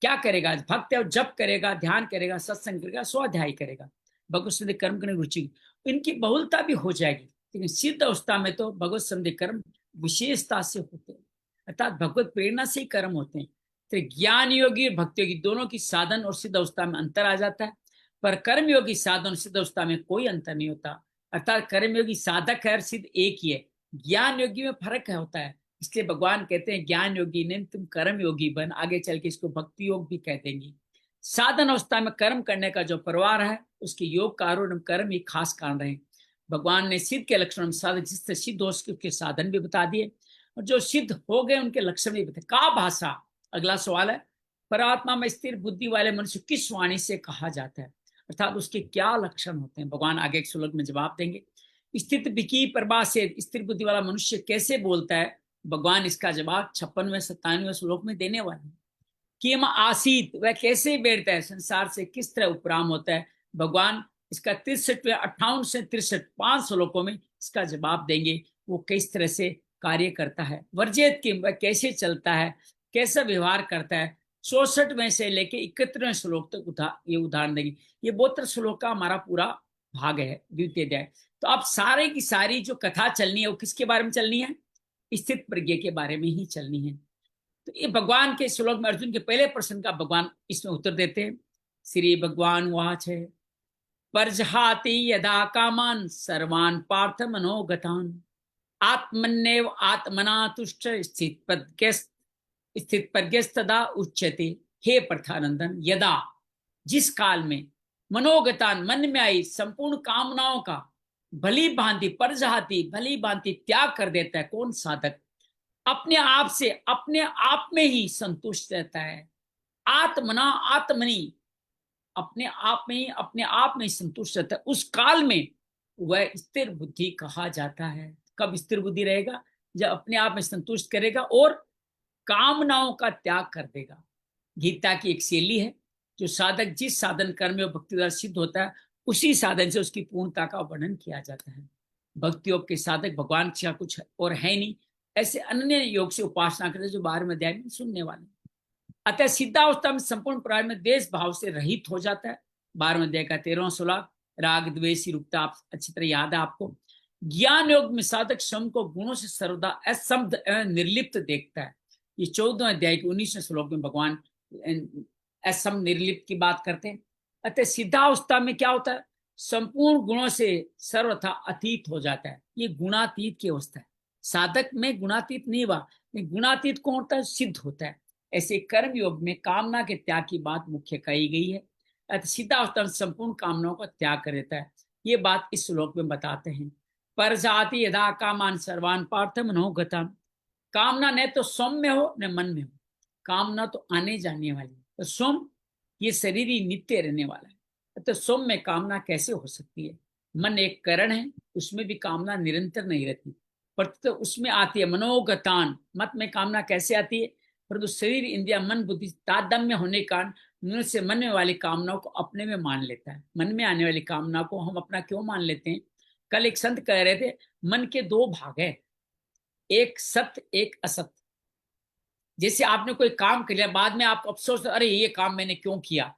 क्या करेगा? भक्त है, जप करेगा, ध्यान करेगा, सत्संग करेगा, स्वाध्याय करेगा, भगवत संबंधी कर्म करने की रुचि, इनकी बहुलता भी हो जाएगी। लेकिन सिद्ध अवस्था में तो भगवत संबंधी कर्म विशेषता से होते हैं, अर्थात भगवत प्रेरणा से ही कर्म होते हैं। तो ज्ञान योगी और भक्ति योगी दोनों की साधन और सिद्ध अवस्था में अंतर आ जाता है, पर कर्म योगी साधन और सिद्ध अवस्था में कोई अंतर नहीं होता, अर्थात कर्म योगी साधक है और सिद्ध एक ही है। ज्ञान योगी में फर्क होता है, इसलिए भगवान कहते हैं ज्ञान योगी ने तुम कर्म योगी बन, आगे चल के इसको भक्ति योग भी कह देंगे। साधन अवस्था में कर्म करने का जो परिवार है उसके योग कारण कर्म ही खास कारण रहे। भगवान ने सिद्ध के लक्षण साधन जिससे सिद्ध हो उसके साधन भी बता दिए, और जो सिद्ध हो गए उनके लक्षण भी बताए। का भाषा, अगला सवाल है, परमात्मा में स्थिर बुद्धि वाले मनुष्य किस वाणी से कहा जाता है, अर्थात उसके क्या लक्षण होते हैं? भगवान आगे एक श्लोक में जवाब देंगे। स्थित विकी प्रभा से स्थिर बुद्धि वाला मनुष्य कैसे बोलता है? भगवान इसका जवाब 56वें 97वें श्लोक में देने वाले हैं। किम आसीत, वह कैसे बैठता है, संसार से किस तरह उपराम होता है? भगवान इसका 63वें 58 से 63 5 श्लोकों में इसका जवाब देंगे, वो किस तरह से कार्य करता है। वर्जित किम, वह कैसे चलता है, कैसा व्यवहार करता है। 64वें से लेके 31वें श्लोक तक ये उदाहरण देंगे। ये 72 श्लोक का हमारा पूरा भाग है, द्वितीय अध्याय। तो अब सारे की सारी जो कथा चलनी है वो किसके बारे में चलनी है? स्थित प्रज्ञ के बारे में ही चलनी है। तो ये भगवान के श्लोक में अर्जुन के पहले प्रश्न का भगवान इसमें उत्तर देते हैं। श्री भगवान वाच है, परजहाति यदा कामान सर्वान पार्थ मनोगतान आत्मन्येव आत्मना तुष्ट स्थित प्रज्ञस्तदा उच्यते। हे प्रथानंदन, यदा, जिस काल में, मनोगतान, मन में आई संपूर्ण कामनाओं का भली भांति, परजहाति भली भांति त्याग कर देता है। कौन? साधक। अपने आप से, अपने आप में ही संतुष्ट रहता है। आत्मना आत्मनि, अपने आप में ही, अपने आप में ही संतुष्ट रहता है, उस काल में वह स्थिर बुद्धि कहा जाता है। कब स्थिर बुद्धि रहेगा? जब अपने आप में संतुष्ट करेगा और कामनाओं का त्याग कर देगा। गीता की एक शैली है, जो साधक जिस साधन कर्म में भक्ति द्वारा सिद्ध होता है उसी साधन से उसकी पूर्णता का वर्णन किया जाता है। भक्ति योग के साधक भगवान का कुछ और है नहीं, ऐसे अन्य योग से उपासना करते जो 12वें अध्याय में सुनने वाले। अतः सिद्धावस्था में संपूर्ण प्राय में देश भाव से रहित हो जाता है। 12वें अध्याय का 13वां श्लोक, राग द्वेष रूपता आप अच्छी तरह याद है आपको। ज्ञान योग में साधक स्वयं को गुणों से सर्वदा असंबद्ध निर्लिप्त देखता है। ये 14वें अध्याय के 19वें श्लोक में भगवान असम निर्लिप्त की बात करते हैं। अतः सिद्धावस्था में क्या होता है? संपूर्ण गुणों से सर्वथा अतीत हो जाता है। ये गुणातीत की अवस्था है। साधक में गुणातीत नहीं हुआ, गुणातीत कौन होता है? सिद्ध होता है। ऐसे कर्म योग में कामना के त्याग की बात मुख्य कही गई है। अतः सिद्धावस्था में संपूर्ण कामनाओं का त्याग कर देता है। ये बात इस श्लोक में बताते हैं। परजाति यदा कामान सर्वान पार्थ मनोगता, कामना न तो स्वम में हो न मन में हो, कामना तो आने जाने वाली। तो स्वम, ये शरीर ही नित्य रहने वाला है, तो स्वम में कामना कैसे हो सकती है? मन एक करण है, उसमें भी कामना निरंतर नहीं रहती, पर तो उसमें आती है मनोगतान। मत में कामना कैसे आती है? परंतु शरीर इंद्रिया मन बुद्धि तादात्म्य होने के कारण मनुष्य से मन में वाली कामनाओं को अपने में मान लेता है। मन में आने वाली कामना को हम अपना क्यों मान लेते हैं? कल एक संत कह रहे थे, मन के 2 भाग है, एक सत्य एक असत्य। जैसे आपने कोई काम कर लिया, बाद में आपको अफसोस, अरे ये काम मैंने क्यों किया,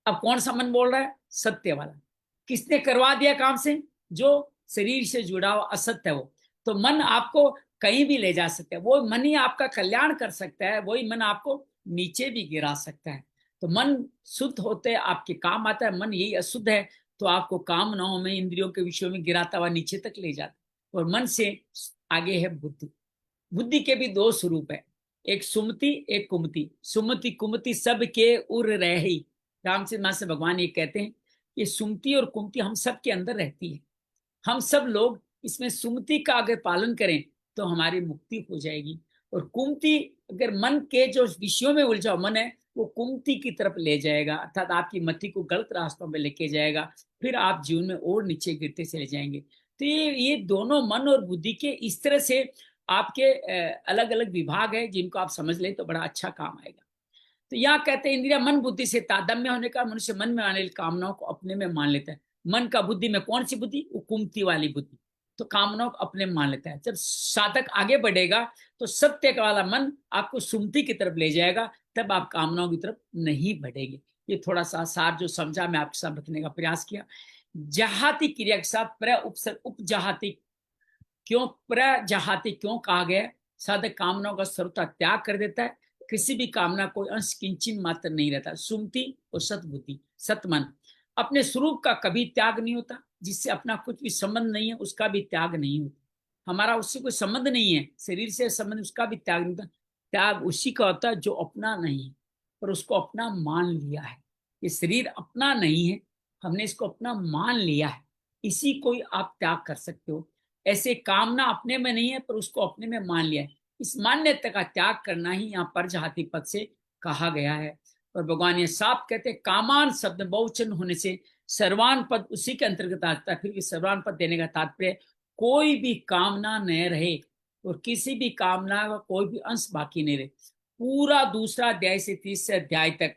अब कौन सा मन बोल रहा है? सत्य वाला। किसने करवा दिया काम से? जो शरीर से जुड़ा हुआ असत्य है वो। तो मन आपको कहीं भी ले जा सकता है, वो मन ही आपका कल्याण कर सकता है, वही मन आपको नीचे भी गिरा सकता है। तो मन शुद्ध होते आपके काम आता है, मन यही अशुद्ध है तो आपको कामनाओं में, इंद्रियों के विषयों में गिराता हुआ नीचे तक ले जाता है। और मन से आगे है बुद्धि। बुद्धि के भी दो स्वरूप है, एक सुमति एक कुमति। सुमति कुमति सब के उर रही। रामचरित मानस से भगवान ये कहते हैं कि सुमति और कुमति हम सब के अंदर रहती है। हम सब लोग इसमें सुमति का अगर पालन करें तो हमारी मुक्ति हो जाएगी। और कुमति, अगर मन के जो विषयों में उलझा मन है वो कुमति की तरफ ले जाएगा, अर्थात आपकी मति को गलत रास्तों में लेके जाएगा, फिर आप जीवन में और नीचे गिरते चले जाएंगे। तो ये दोनों मन और बुद्धि के इस तरह से आपके अलग अलग विभाग है, जिनको आप समझ लें तो बड़ा अच्छा काम आएगा। तो यहाँ कहते हैं इंद्रिया मन बुद्धि से तादात्म्य होने का मनुष्य मन में आने वाली कामनाओं को अपने में मान लेता है। मन का बुद्धि में कौन सी बुद्धि? वो कुमति वाली बुद्धि। तो कामनाओं को अपने में मान लेता है। जब साधक आगे बढ़ेगा तो सत्य का वाला मन आपको सुमति की तरफ ले जाएगा, तब आप कामनाओं की तरफ नहीं बढ़ेंगे। ये थोड़ा सा सार जो समझा मैं आपके साथ रखने का प्रयास किया। जहाती क्रिया के साथ प्र उपसर्ग उपजहाती क्यों, प्रजहाती क्यों कहा गया? साधक कामनाओं का सर्वथा त्याग कर देता है, किसी भी कामना कोई अंश किंचन मात्र नहीं रहता। सुमति और सतबुद्धि, सतमन, अपने स्वरूप का कभी त्याग नहीं होता। जिससे अपना कुछ भी संबंध नहीं है उसका भी त्याग नहीं होता। हमारा उससे कोई संबंध नहीं है, शरीर से संबंध, उसका भी त्याग नहीं होता। त्याग उसी का होता है जो अपना नहीं है पर उसको अपना मान लिया है। ये शरीर अपना नहीं है, हमने इसको अपना मान लिया है, इसी को ही आप त्याग कर सकते हो। ऐसे कामना अपने में नहीं है पर उसको अपने में मान लिया है, इस मान्यता का त्याग करना ही यहाँ परजहाती पद से कहा गया है। और भगवान ये साफ कहते हैं, कामान शब्द बहुवचन होने से सर्वान पद उसी के अंतर्गत आता है। फिर भी सर्वान पद देने का तात्पर्य कोई भी कामना न रहे और किसी भी कामना का कोई भी अंश बाकी नहीं रहे। पूरा दूसरा अध्याय से तीसरे अध्याय तक,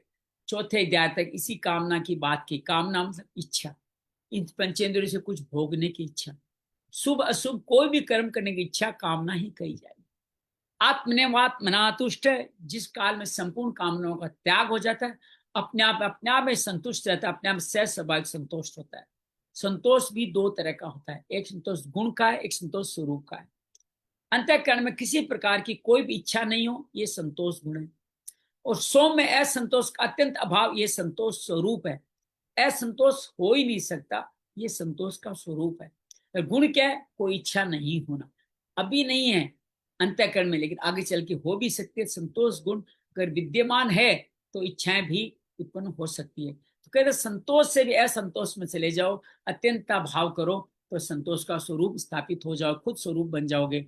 चौथे अध्याय तक इसी कामना की बात की। कामना मतलब इच्छा, इन पंचेंद्रियों से कुछ भोगने की इच्छा, शुभ अशुभ कोई भी कर्म करने की इच्छा कामना ही कही जाएगी। आत्मनेवात्मनातुष्ट है, जिस काल में संपूर्ण कामनाओं का त्याग हो जाता है, अपने आप में संतुष्ट रहता है, अपने आप सहज स्वाभाविक संतोष होता है। संतोष भी दो तरह का होता है, एक संतोष गुण का है, एक संतोष स्वरूप का है। अंतःकरण में किसी प्रकार की कोई भी इच्छा नहीं हो, ये संतोष गुण है। और सोम में असंतोष का अत्यंत अभाव, ये संतोष स्वरूप है। असंतोष हो ही नहीं सकता, ये संतोष का स्वरूप है। गुण क्या है? कोई इच्छा नहीं होना। अभी नहीं है अंतःकरण में, लेकिन आगे चल के हो भी सकती है। संतोष गुण अगर विद्यमान है तो इच्छाएं भी उत्पन्न हो सकती है। तो कहते संतोष से भी असंतोष में चले जाओ, अत्यंत भाव करो तो संतोष का स्वरूप स्थापित हो जाओ, खुद स्वरूप बन जाओगे।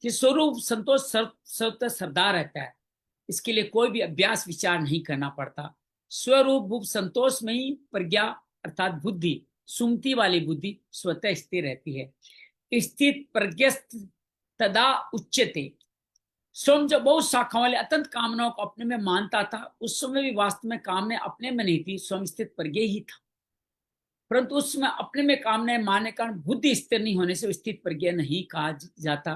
कि स्वरूप संतोष सरदार रहता है, इसके लिए कोई भी अभ्यास विचार नहीं करना पड़ता। स्वरूप रूप संतोष में ही प्रज्ञा अर्थात बुद्धि, सुमति वाली बुद्धि स्वतः स्थिर रहती है। स्थित प्रज्ञस्त तदा उच्यते। स्वयं जो बहुत शाखाओं वाले अत्यंत कामनाओं को अपने में मानता था, उस समय भी वास्तव में कामनाएं अपने में नहीं थी, स्वयं स्थित प्रज्ञ ही था। परंतु उसमें अपने में कामनाएं मानने का कारण बुद्धि स्थिर नहीं होने से स्थित प्रज्ञ नहीं कहा जाता।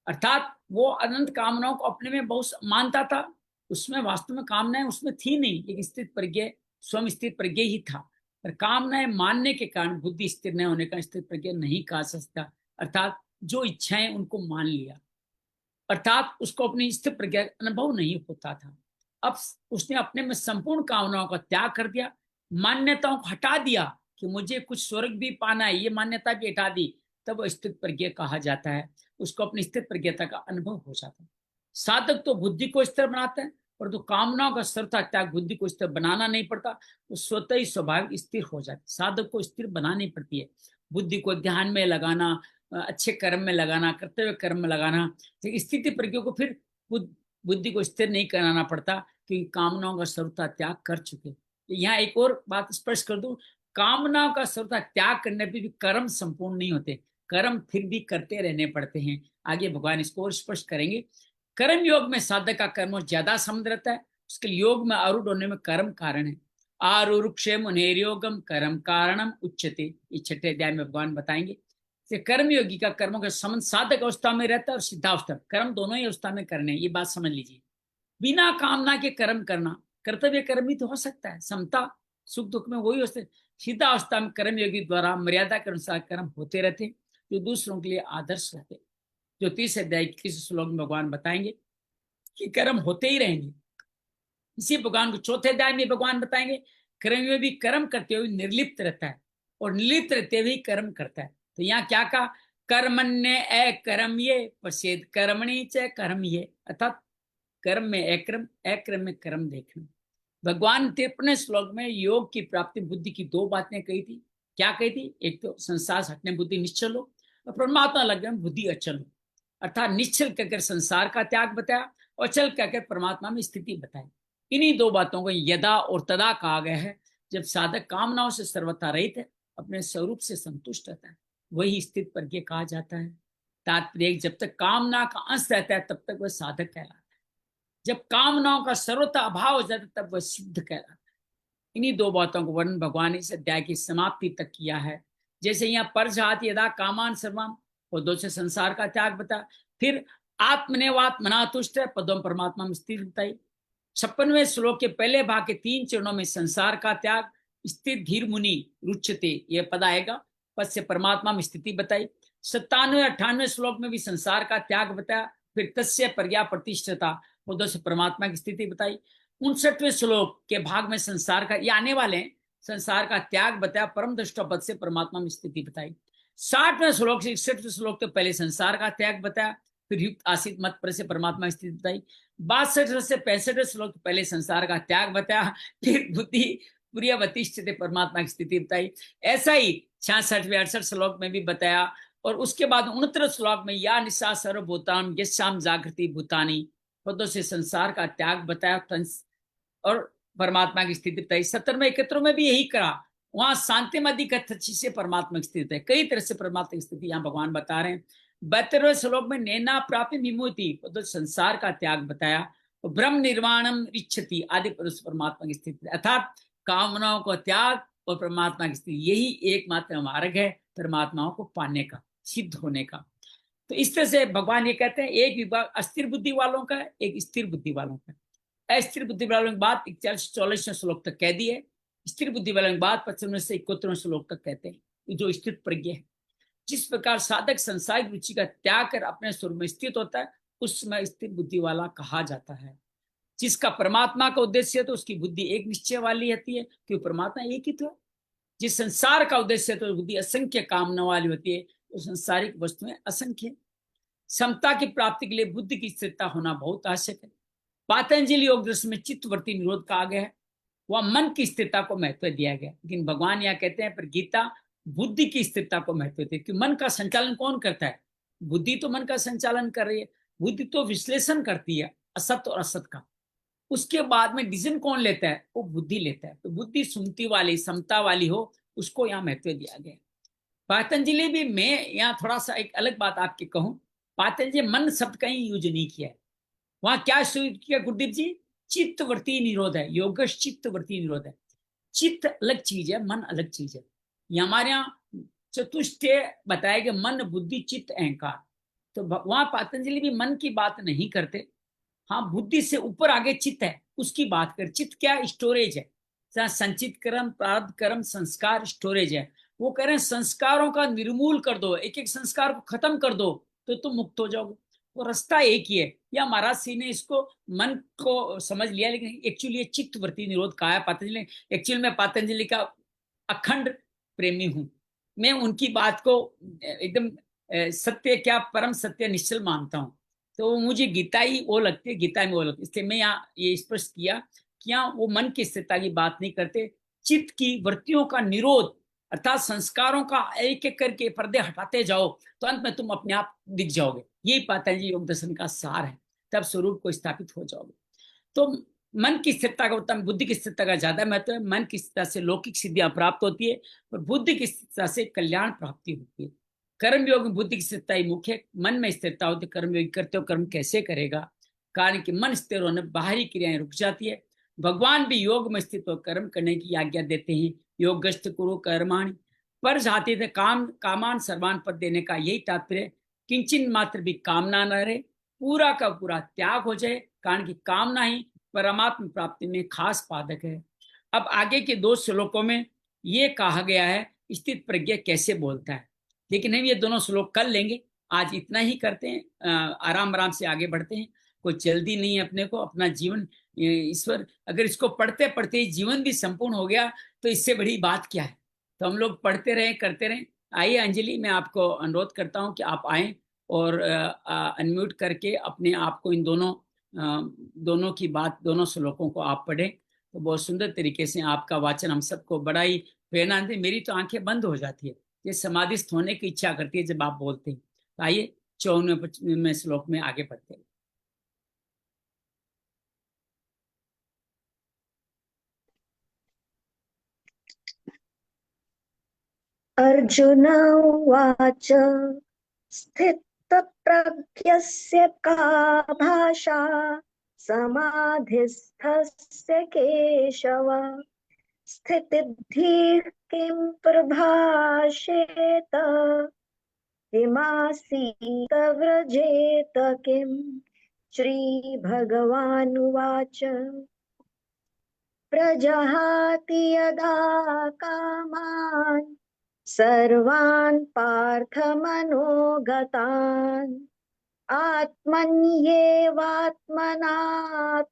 अर्थात वो अनंत कामनाओं को अपने में बहुत मानता था, उसमें वास्तव में कामनाएं उसमें थी नहीं, लेकिन स्थित प्रज्ञ स्वयं स्थित प्रज्ञ ही था। पर कामनाएं मानने के कारण बुद्धि स्थिर न होने का स्थित प्रज्ञ नहीं कहा सकता। अर्थात जो इच्छाएं उनको मान लिया, अर्थात उसको अपनी स्थित प्रज्ञा अनुभव नहीं होता था। अब उसने अपने में संपूर्ण कामनाओं का त्याग कर दिया, मान्यताओं को हटा दिया कि मुझे कुछ स्वर्ग भी पाना है, ये मान्यता भी हटा दी, तब स्थित प्रज्ञ कहा जाता है। उसको अपनी स्थित प्रज्ञता का अनुभव हो जाता है। साधक तो बुद्धि को स्थिर बनाता है, परंतु कामनाओं का सर्वथा त्याग बुद्धि को स्थिर बनाना नहीं पड़ता, तो स्वतः ही स्वाभाविक स्थिर हो जाता है। साधक को स्थिर बनानी पड़ती है, बुद्धि को ध्यान में लगाना, अच्छे कर्म में लगाना, कर्तव्य कर्म में लगाना। स्थिति प्रज्ञ को फिर बुद्धि को स्थिर नहीं कराना पड़ता, क्योंकि कामनाओं का सर्वथा त्याग कर चुके। यहाँ एक और बात स्पष्ट कर दूं, कामनाओं का सर्वथा त्याग करने पर भी कर्म संपूर्ण नहीं होते, कर्म फिर भी करते रहने पड़ते हैं। आगे भगवान इसको और स्पष्ट करेंगे। कर्म योग में साधक का कर्म ज्यादा संबंध रहता है, उसके लिए योग में आरूढ़ होने में कर्म कारण है। आरूरुक्षे मुनेर्योगम कर्म कारणम उच्यते, ये छठे अध्याय में भगवान बताएंगे। कर्म योगी का कर्मों का संबंध साधक अवस्था में रहता है और सिद्धावस्था, कर्म दोनों ही अवस्था में करने, ये बात समझ लीजिए। बिना कामना के कर्म करना कर्तव्य कर्म ही तो हो सकता है, समता सुख दुख में वही होते। सीधा अवस्था में कर्म योगी द्वारा मर्यादा के अनुसार कर्म होते रहते, जो दूसरों के लिए आदर्श रहते। जो 30 अध्याय 21 श्लोक में भगवान बताएंगे कि कर्म होते ही रहेंगे। इसी भगवान को चौथे अध्याय में भगवान बताएंगे कर्म में भी कर्म करते हुए निर्लिप्त रहता है, और निर्लिप्त रहते हुए कर्म करता है। तो यहाँ क्या कहा, कर्मण्य अकर्म ये पश्चेद कर्मणि च कर्म ये, अर्थात कर्म में अक्रम, अक्रम में कर्म देखना। भगवान 53 श्लोक में योग की प्राप्ति बुद्धि की दो बातें कही थी। क्या कही थी, एक तो संसार से हटने बुद्धि निश्चल हो, और परमात्मा लगने में बुद्धि अचल हो। अर्थात निश्चल कहकर संसार का त्याग बताया, और अचल कहकर परमात्मा में स्थिति बताई। इन्हीं दो बातों को यदा और तदा कहा गया है। जब साधक कामनाओं से सर्वथा रहित है, अपने स्वरूप से संतुष्ट रहता है, वही स्थित प्रज्ञ कहा जाता है। तात्पर्य, जब तक कामना का अंश रहता है तब तक वह साधक कहलाता है, जब कामनाओं का सर्वथा अभाव हो जाता है तब वह सिद्ध कहलाता है। इन्हीं दो बातों को वर्णन भगवान ने इस अध्याय की समाप्ति तक किया है। जैसे यहाँ पर जाति यदा कामान सर्वम, पदों से संसार का त्याग बता, फिर आत्मनेवात्मना तुष्ट है, पदों परमात्मा में स्थित बताई। 56वें श्लोक के पहले भाग के 3 चरणों में संसार का त्याग, स्थित धीर मुनि रुच्यते, यह पद आएगा, पद से परमात्मा में स्थिति बताई। 97 98वें श्लोक में भी संसार का त्याग बताया, फिर तस्य प्रज्ञा प्रतिष्ठता, पदों से परमात्मा की स्थिति बताई। 59वें श्लोक के भाग में संसार का, ये आने वाले हैं, संसार का त्याग बताया, परम दृष्ट पद से परमात्मा में स्थिति बताई। 60वें श्लोक से 61वें श्लोक के पहले संसार का त्याग बताया, फिर युक्त आसित मत पर से परमात्मा की स्थिति बताई। 62 से 65 श्लोक के पहले संसार का त्याग बताया, फिर बुद्धि प्रियवतिष्ठते परमात्मा की स्थिति बताई। ऐसा ही 66वें 68 श्लोक में भी बताया, और उसके बाद 69 श्लोक में या निशा सर्वभूतान यशाम जागृति भूतानी, पदों से संसार का त्याग बताया और परमात्मा की स्थिति बताई। 70वें 71वें में भी यही करा, वहां शांति मध्य से परमात्मा की स्थिति है। कई तरह से परमात्मा की स्थिति यहाँ भगवान बता रहे हैं। 72वें श्लोक में नैना प्राप्ति विमुक्ति, तो संसार का त्याग बताया, और ब्रह्म निर्वाणम इच्छति आदि पुरुष परमात्मा की स्थिति, अर्थात कामनाओं को त्याग और परमात्मा की स्थिति, यही एकमात्र मार्ग है परमात्माओं को पाने का, सिद्ध होने का। तो इस तरह से भगवान ये कहते हैं, एक विभाग अस्थिर बुद्धि वालों का है, एक स्थिर बुद्धि वालों का है। अस्थिर बुद्धि वालों की बात 41-44 श्लोक तक कह दी है। स्थिर बुद्धि वालों की बात 55 से 71 श्लोक तक कहते हैं। जो स्थित प्रज्ञ है, जिस प्रकार साधक संसारिक रुचि का त्याग कर अपने स्वरूप में स्थित होता है, उस समय स्थिर बुद्धि वाला कहा जाता है। जिसका परमात्मा का उद्देश्य है तो उसकी बुद्धि एक निश्चय वाली रहती है, क्योंकि परमात्मा एक ही तो है। जिस संसार का उद्देश्य है तो बुद्धि असंख्य कामना वाली होती है, तो संसारिक वस्तुएं असंख्य। समता की प्राप्ति के लिए बुद्धि की स्थिरता होना बहुत आवश्यक है। पातंजलि योग दर्शन में चित्तवृत्ति निरोध कहा गया है, वह मन की स्थिरता को महत्व दिया गया। लेकिन भगवान यहाँ कहते हैं पर गीता बुद्धि की स्थिरता को महत्व देती है, कि मन का संचालन कौन करता है, बुद्धि तो मन का संचालन कर रही है। बुद्धि तो विश्लेषण करती है असत और असत का, उसके बाद में डिसीजन कौन लेता है, वो बुद्धि लेता है। तो बुद्धि सुमति वाली, समता वाली हो, उसको यहाँ महत्व दिया गया। पातंजलि भी, मैं यहाँ थोड़ा सा एक अलग बात आपके कहूँ, पातंजलि मन शब्द कहीं यूज नहीं किया है। वहां क्या किया गुरुदेव जी, चित्तवृत्ति निरोध है, योगश चित्तवृत्ति निरोध है। चित्त अलग चीज है, मन अलग चीज है। ये हमारे यहाँ चतुष्ट बताया गया, मन बुद्धि चित्त अहंकार। तो वहां पातंजलि भी मन की बात नहीं करते। हाँ, बुद्धि से ऊपर आगे चित्त है, उसकी बात कर। चित्त क्या, स्टोरेज है, संचित कर्म, प्रारब्ध कर्म, संस्कार स्टोरेज है। वो कह रहे हैं संस्कारों का निर्मूल कर दो, एक एक संस्कार को खत्म कर दो, तो तुम मुक्त हो जाओगे। वो रास्ता एक ही है। या महाराज सिंह ने इसको मन को समझ लिया, लेकिन एक्चुअली ये चित्तवृत्ति निरोध कहा है पातंजलि। एक्चुअली मैं पातंजलि का अखंड प्रेमी हूं। मैं उनकी बात को एकदम सत्य, क्या परम सत्य निश्चल मानता हूं। तो मुझे गीता ही वो लगती है, गीता में वो लगती है। इसलिए मैं यहाँ ये स्पष्ट किया कि यहाँ वो मन की स्थिरता की बात नहीं करते, चित्त की वृत्तियों का निरोध, अर्थात संस्कारों का एक एक करके पर्दे हटाते जाओ, तो अंत में तुम अपने आप दिख जाओगे। यही पातंजलि योग दर्शन का सार है। तब स्वरूप को स्थापित हो जाओगे। तो मन की स्थिरता का उत्तम, बुद्धि की स्थिरता का ज्यादा महत्व है। मन की स्थिरता से लौकिक सिद्धियां प्राप्त होती है, और बुद्धि की स्थिरता से कल्याण प्राप्ति होती है। कर्म योग में बुद्धि की स्थिरता ही मुख्य। मन में स्थिरता होती है, कर्म योग करते हो कर्म कैसे करेगा, कारण कि मन स्थिर होने बाहरी क्रियाएं रुक जाती है। भगवान भी योग में स्थित होकर कर्म करने की आज्ञा देते हैं, योगस्थ कुरु कर्माणि। पर जाति थे काम कामान सर्वान पद देने का यही तात्पर्य, किंचन मात्र भी कामना न रहे, पूरा का पूरा त्याग हो जाए, कारण कि कामना ही परमात्म प्राप्ति में खास पादक है। अब आगे के 2 श्लोकों में ये कहा गया है स्थित प्रज्ञ कैसे बोलता है, लेकिन हम ये दोनों श्लोक कर लेंगे। आज इतना ही करते हैं, आराम आराम से आगे बढ़ते हैं। कोई जल्दी नहीं है अपने को, अपना जीवन ईश्वर, अगर इसको पढ़ते पढ़ते ही जीवन भी संपूर्ण हो गया तो इससे बड़ी बात क्या है। तो हम लोग पढ़ते रहें, करते रहें। आइए अंजलि, मैं आपको अनुरोध करता हूं कि आप आए और अनम्यूट करके अपने आप को इन दोनों की बात, दोनों श्लोकों को आप पढ़ें तो बहुत सुंदर तरीके से आपका वाचन हम सबको बड़ा ही प्रेरणा दे। मेरी तो आंखें बंद हो जाती है, ये समाधिस्थ होने की इच्छा करती है जब आप बोलते हैं। तो आइए 54वें श्लोक में आगे बढ़ते हैं। अर्जुन उवाच स्थितप्रज्ञस्य का भाषा समाधिस्थस्य केशव स्थितिद्धिः किं प्रभाषेत किमासीत व्रजेत किम्। श्रीभगवानुवाच प्रजहाति यदा कामान् सर्वान् पार्थमनोगतान् आत्मन्येवात्मना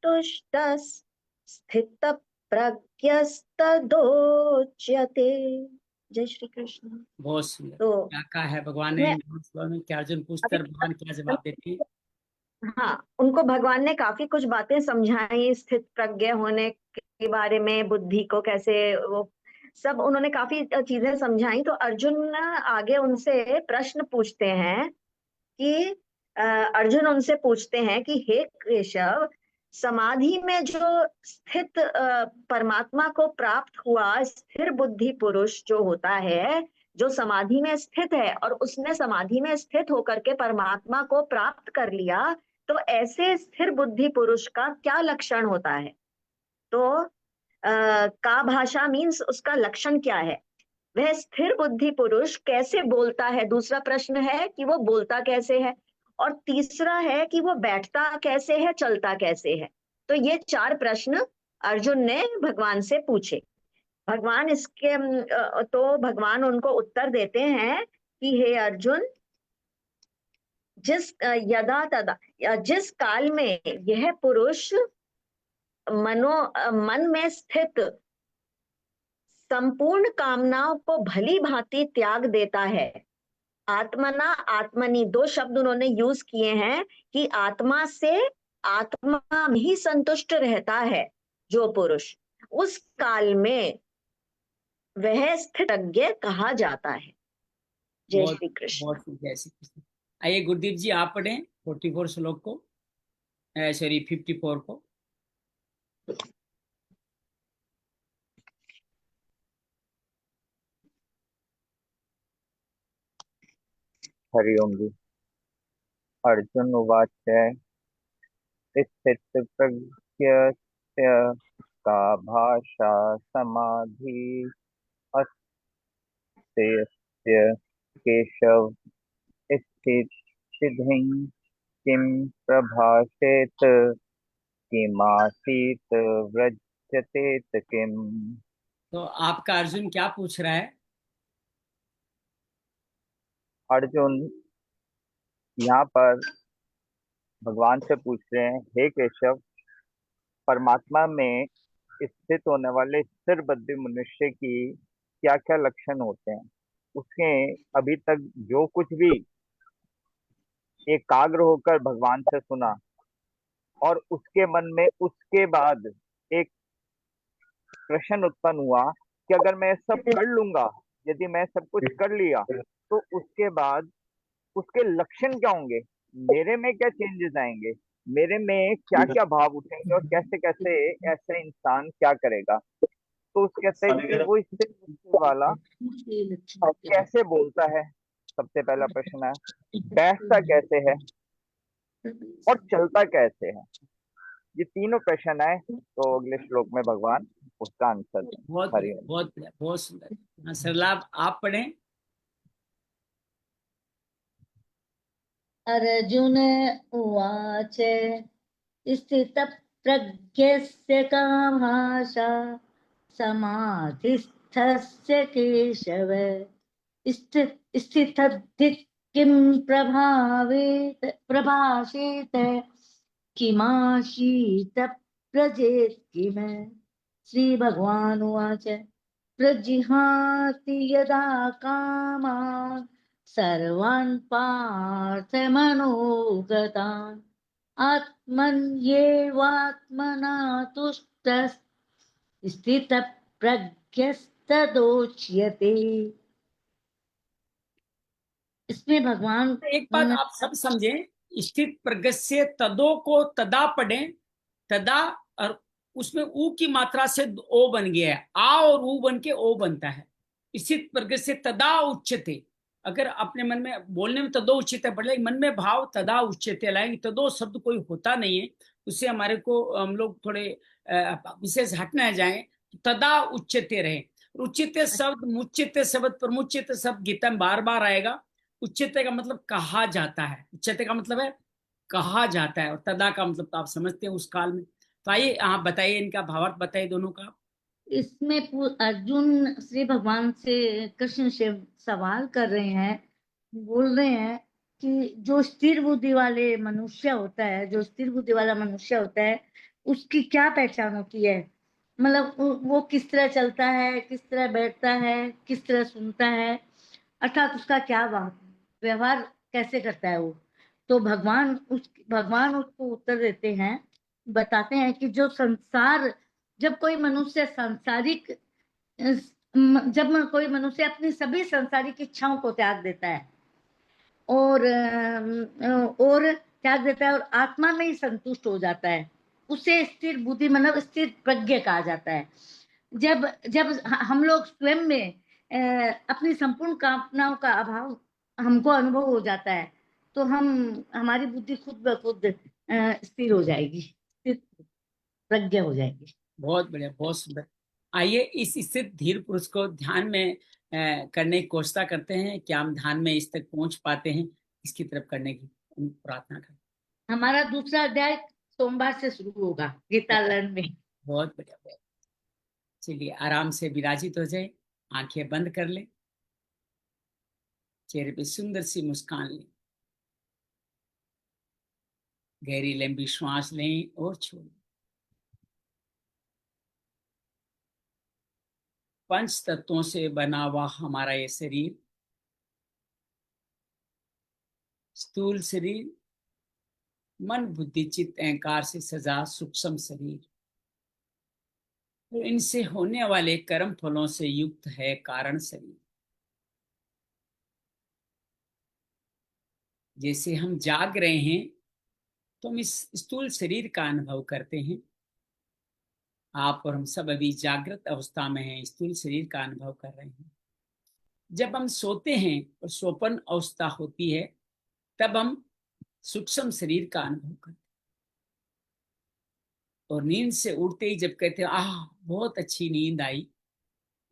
तुष्टः स्थितप्रज्ञस्तदोच्यते। जय श्री कृष्ण। बहुत सुंदर। तो क्या कहा है भगवान ने मैं में, क्या अर्जुन पूछते अभी, हैं, भगवान क्या जवाब देते हैं? हाँ, उनको भगवान ने काफी कुछ बातें समझाई स्थित प्रज्ञ होने के बारे में, बुद्धि को कैसे वो सब उन्होंने काफी चीजें समझाई। तो अर्जुन आगे उनसे प्रश्न पूछते हैं कि अर्जुन उनसे पूछते हैं कि हे केशव, समाधि में जो स्थित परमात्मा को प्राप्त हुआ स्थिर बुद्धि पुरुष जो होता है, जो समाधि में स्थित है और उसने समाधि में स्थित होकर के परमात्मा को प्राप्त कर लिया, तो ऐसे स्थिर बुद्धि पुरुष का क्या लक्षण होता है। तो का भाषा मीन्स उसका लक्षण क्या है, वह स्थिर बुद्धि पुरुष कैसे बोलता है। दूसरा प्रश्न है कि वो बोलता कैसे है, और तीसरा है कि वो बैठता कैसे है, चलता कैसे है। तो ये 4 प्रश्न अर्जुन ने भगवान से पूछे। भगवान इसके तो भगवान उनको उत्तर देते हैं कि हे अर्जुन, यदा तदा जिस काल में यह पुरुष मन में स्थित संपूर्ण कामनाओं को भली भांति त्याग देता है। आत्मना आत्मनि 2 शब्द उन्होंने यूज किए हैं कि आत्मा से आत्मा में ही संतुष्ट रहता है जो पुरुष, उस काल में वह स्थितज्ञ कहा जाता है। जय बहुत श्री कृष्ण। बहुत जय श्री कृष्ण। आइए गुरुदीप जी, आप पढ़ें 44 श्लोक को, सॉरी 54 को। हरि ओम जी। अर्जुन उवाच स्थितप्रज्ञस्य का भाषा समाधि अस्तेऽस्य केशव स्थितिधिं किं प्रभाषेत किमासीत व्रजतेत किम। तो आपका अर्जुन क्या पूछ रहा है? अर्जुन यहाँ पर भगवान से पूछ रहे हैं, हे केशव, परमात्मा में स्थित होने वाले स्थिर बुद्धि मनुष्य की क्या क्या लक्षण होते हैं। उसने अभी तक जो कुछ भी एकाग्र होकर भगवान से सुना और उसके मन में उसके बाद एक प्रश्न उत्पन्न हुआ कि अगर मैं सब कर लूंगा, यदि मैं सब कुछ कर लिया तो उसके बाद उसके लक्षण क्या होंगे, मेरे में क्या चेंजेस आएंगे, मेरे में क्या क्या भाव उठेंगे और कैसे कैसे ऐसे इंसान क्या करेगा। तो उस कहते हैं कि वो स्थिर बुद्धि वाला कैसे बोलता है, सबसे पहला प्रश्न है। बैठता कैसे है और चलता कैसे है। ये तीनों प्रश्न है, तो अगले श्लोक में भगवान उसका आंसर दें। बहुत हरिओम। बहुत बहुत सुंदर। हाँ, सरलाभ आप पढ़ें। अर्जुन उवाच स्थितप्रज्ञस्य का भाषा समाधिस्थस्य केशव स्थितधि किं प्रभाषेत किमाशीत प्रजेत किम। श्री भगवान उवाच प्रजिहाति यदा कामान् सर्वान् पार्थ मनोगतान् आत्मन्येवात्मना तुष्टः स्थितप्रज्ञस्तदोच्यते। इसमें भगवान एक बात आप सब समझें, स्थित प्रगस्य तदो को तदा पढ़ें, तदा, और उसमें ऊ की मात्रा से ओ बन गया है, आ और ऊ बन के ओ बनता है। स्थित प्रगस्य तदा उच्यते, अगर अपने मन में बोलने में तदो उच्यते पढ़ ले, मन में भाव तदा उच्यते लाएंगे। तदो शब्द कोई होता नहीं है, उससे हमारे को हम लोग थोड़े विशेष हटना जाए, तदा उच्यते रहे। उच्यते शब्द, मुच्यते शब्द, प्रमुच्यते शब्द गीता में बार बार आएगा। उच्यते का मतलब कहा जाता है, उच्यते का मतलब है कहा जाता है, और तदा का मतलब तो आप समझते हैं उस काल में। तो आइए आप बताइए, इनका भावार्थ बताइए दोनों का। इसमें अर्जुन श्री भगवान से, कृष्ण से सवाल कर रहे हैं, बोल रहे हैं कि जो स्थिर बुद्धि वाले मनुष्य होता है, जो स्थिर बुद्धि वाला मनुष्य होता है, उसकी क्या पहचान होती है। मतलब वो किस तरह चलता है, किस तरह बैठता है, किस तरह सुनता है, अर्थात उसका क्या व्यवहार कैसे करता है वो। तो भगवान उसको उत्तर देते हैं, बताते हैं कि जो संसार, जब कोई मनुष्य सांसारिक, जब कोई मनुष्य अपनी सभी सांसारिक इच्छाओं को त्याग देता है और त्याग देता है और आत्मा में ही संतुष्ट हो जाता है, उसे स्थिर बुद्धि मतलब स्थिर प्रज्ञ कहा जाता है। जब जब हम लोग स्वयं में अपनी संपूर्ण कामनाओं का अभाव हमको अनुभव हो जाता है, तो हमारी बुद्धि खुद ब खुद स्थिर हो जाएगी, स्थिर प्रज्ञ हो जाएगी। बहुत बढ़िया, बहुत सुंदर। आइए इस स्थित धीर पुरुष को ध्यान में करने की कोशिश करते हैं। क्या हम ध्यान में इस तक पहुंच पाते हैं, इसकी तरफ करने की प्रार्थना करें। हमारा दूसरा अध्याय सोमवार से शुरू होगा गीता लर्न में। बहुत बढ़िया, बहुत। चलिए आराम से विराजित हो जाए, आंखें बंद कर ले, चेहरे पे सुंदर सी मुस्कान लें, गहरी लंबी श्वास लें और छोड़ें। पंच तत्वों से बना हुआ हमारा ये शरीर, स्थूल शरीर, मन बुद्धि चित्त अहंकार से सजा सूक्ष्म शरीर, तो इनसे होने वाले कर्म फलों से युक्त है कारण शरीर। जैसे हम जाग रहे हैं तो हम इस स्थूल शरीर का अनुभव करते हैं। आप और हम सब अभी जागृत अवस्था में हैं, स्थूल शरीर का अनुभव कर रहे हैं। जब हम सोते हैं और सोपन अवस्था होती है, तब हम सूक्ष्म शरीर का अनुभव करते हैं। और नींद से उठते ही जब कहते हैं आह बहुत अच्छी नींद आई,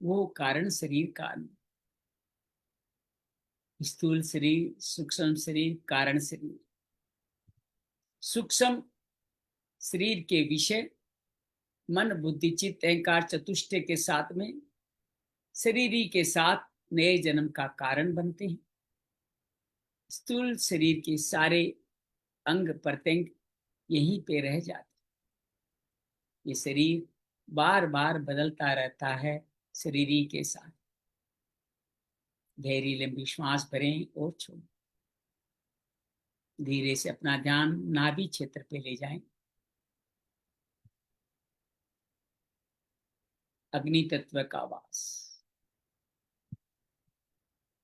वो कारण शरीर का अनुभव। स्थूल शरीर, सूक्ष्म शरीर, कारण शरीर। सूक्ष्म शरीर के विषय मन बुद्धि चित्त अहंकार चतुष्टय के साथ में शरीरी के साथ नए जन्म का कारण बनते हैं। स्थूल शरीर के सारे अंग प्रत्यंग यहीं पे रह जाते। ये शरीर बार बार बदलता रहता है शरीरी के साथ। गहरी लंबी श्वास भरें और छोड़ें। धीरे से अपना ध्यान नाभि क्षेत्र पे ले जाएं। अग्नि तत्व का वास,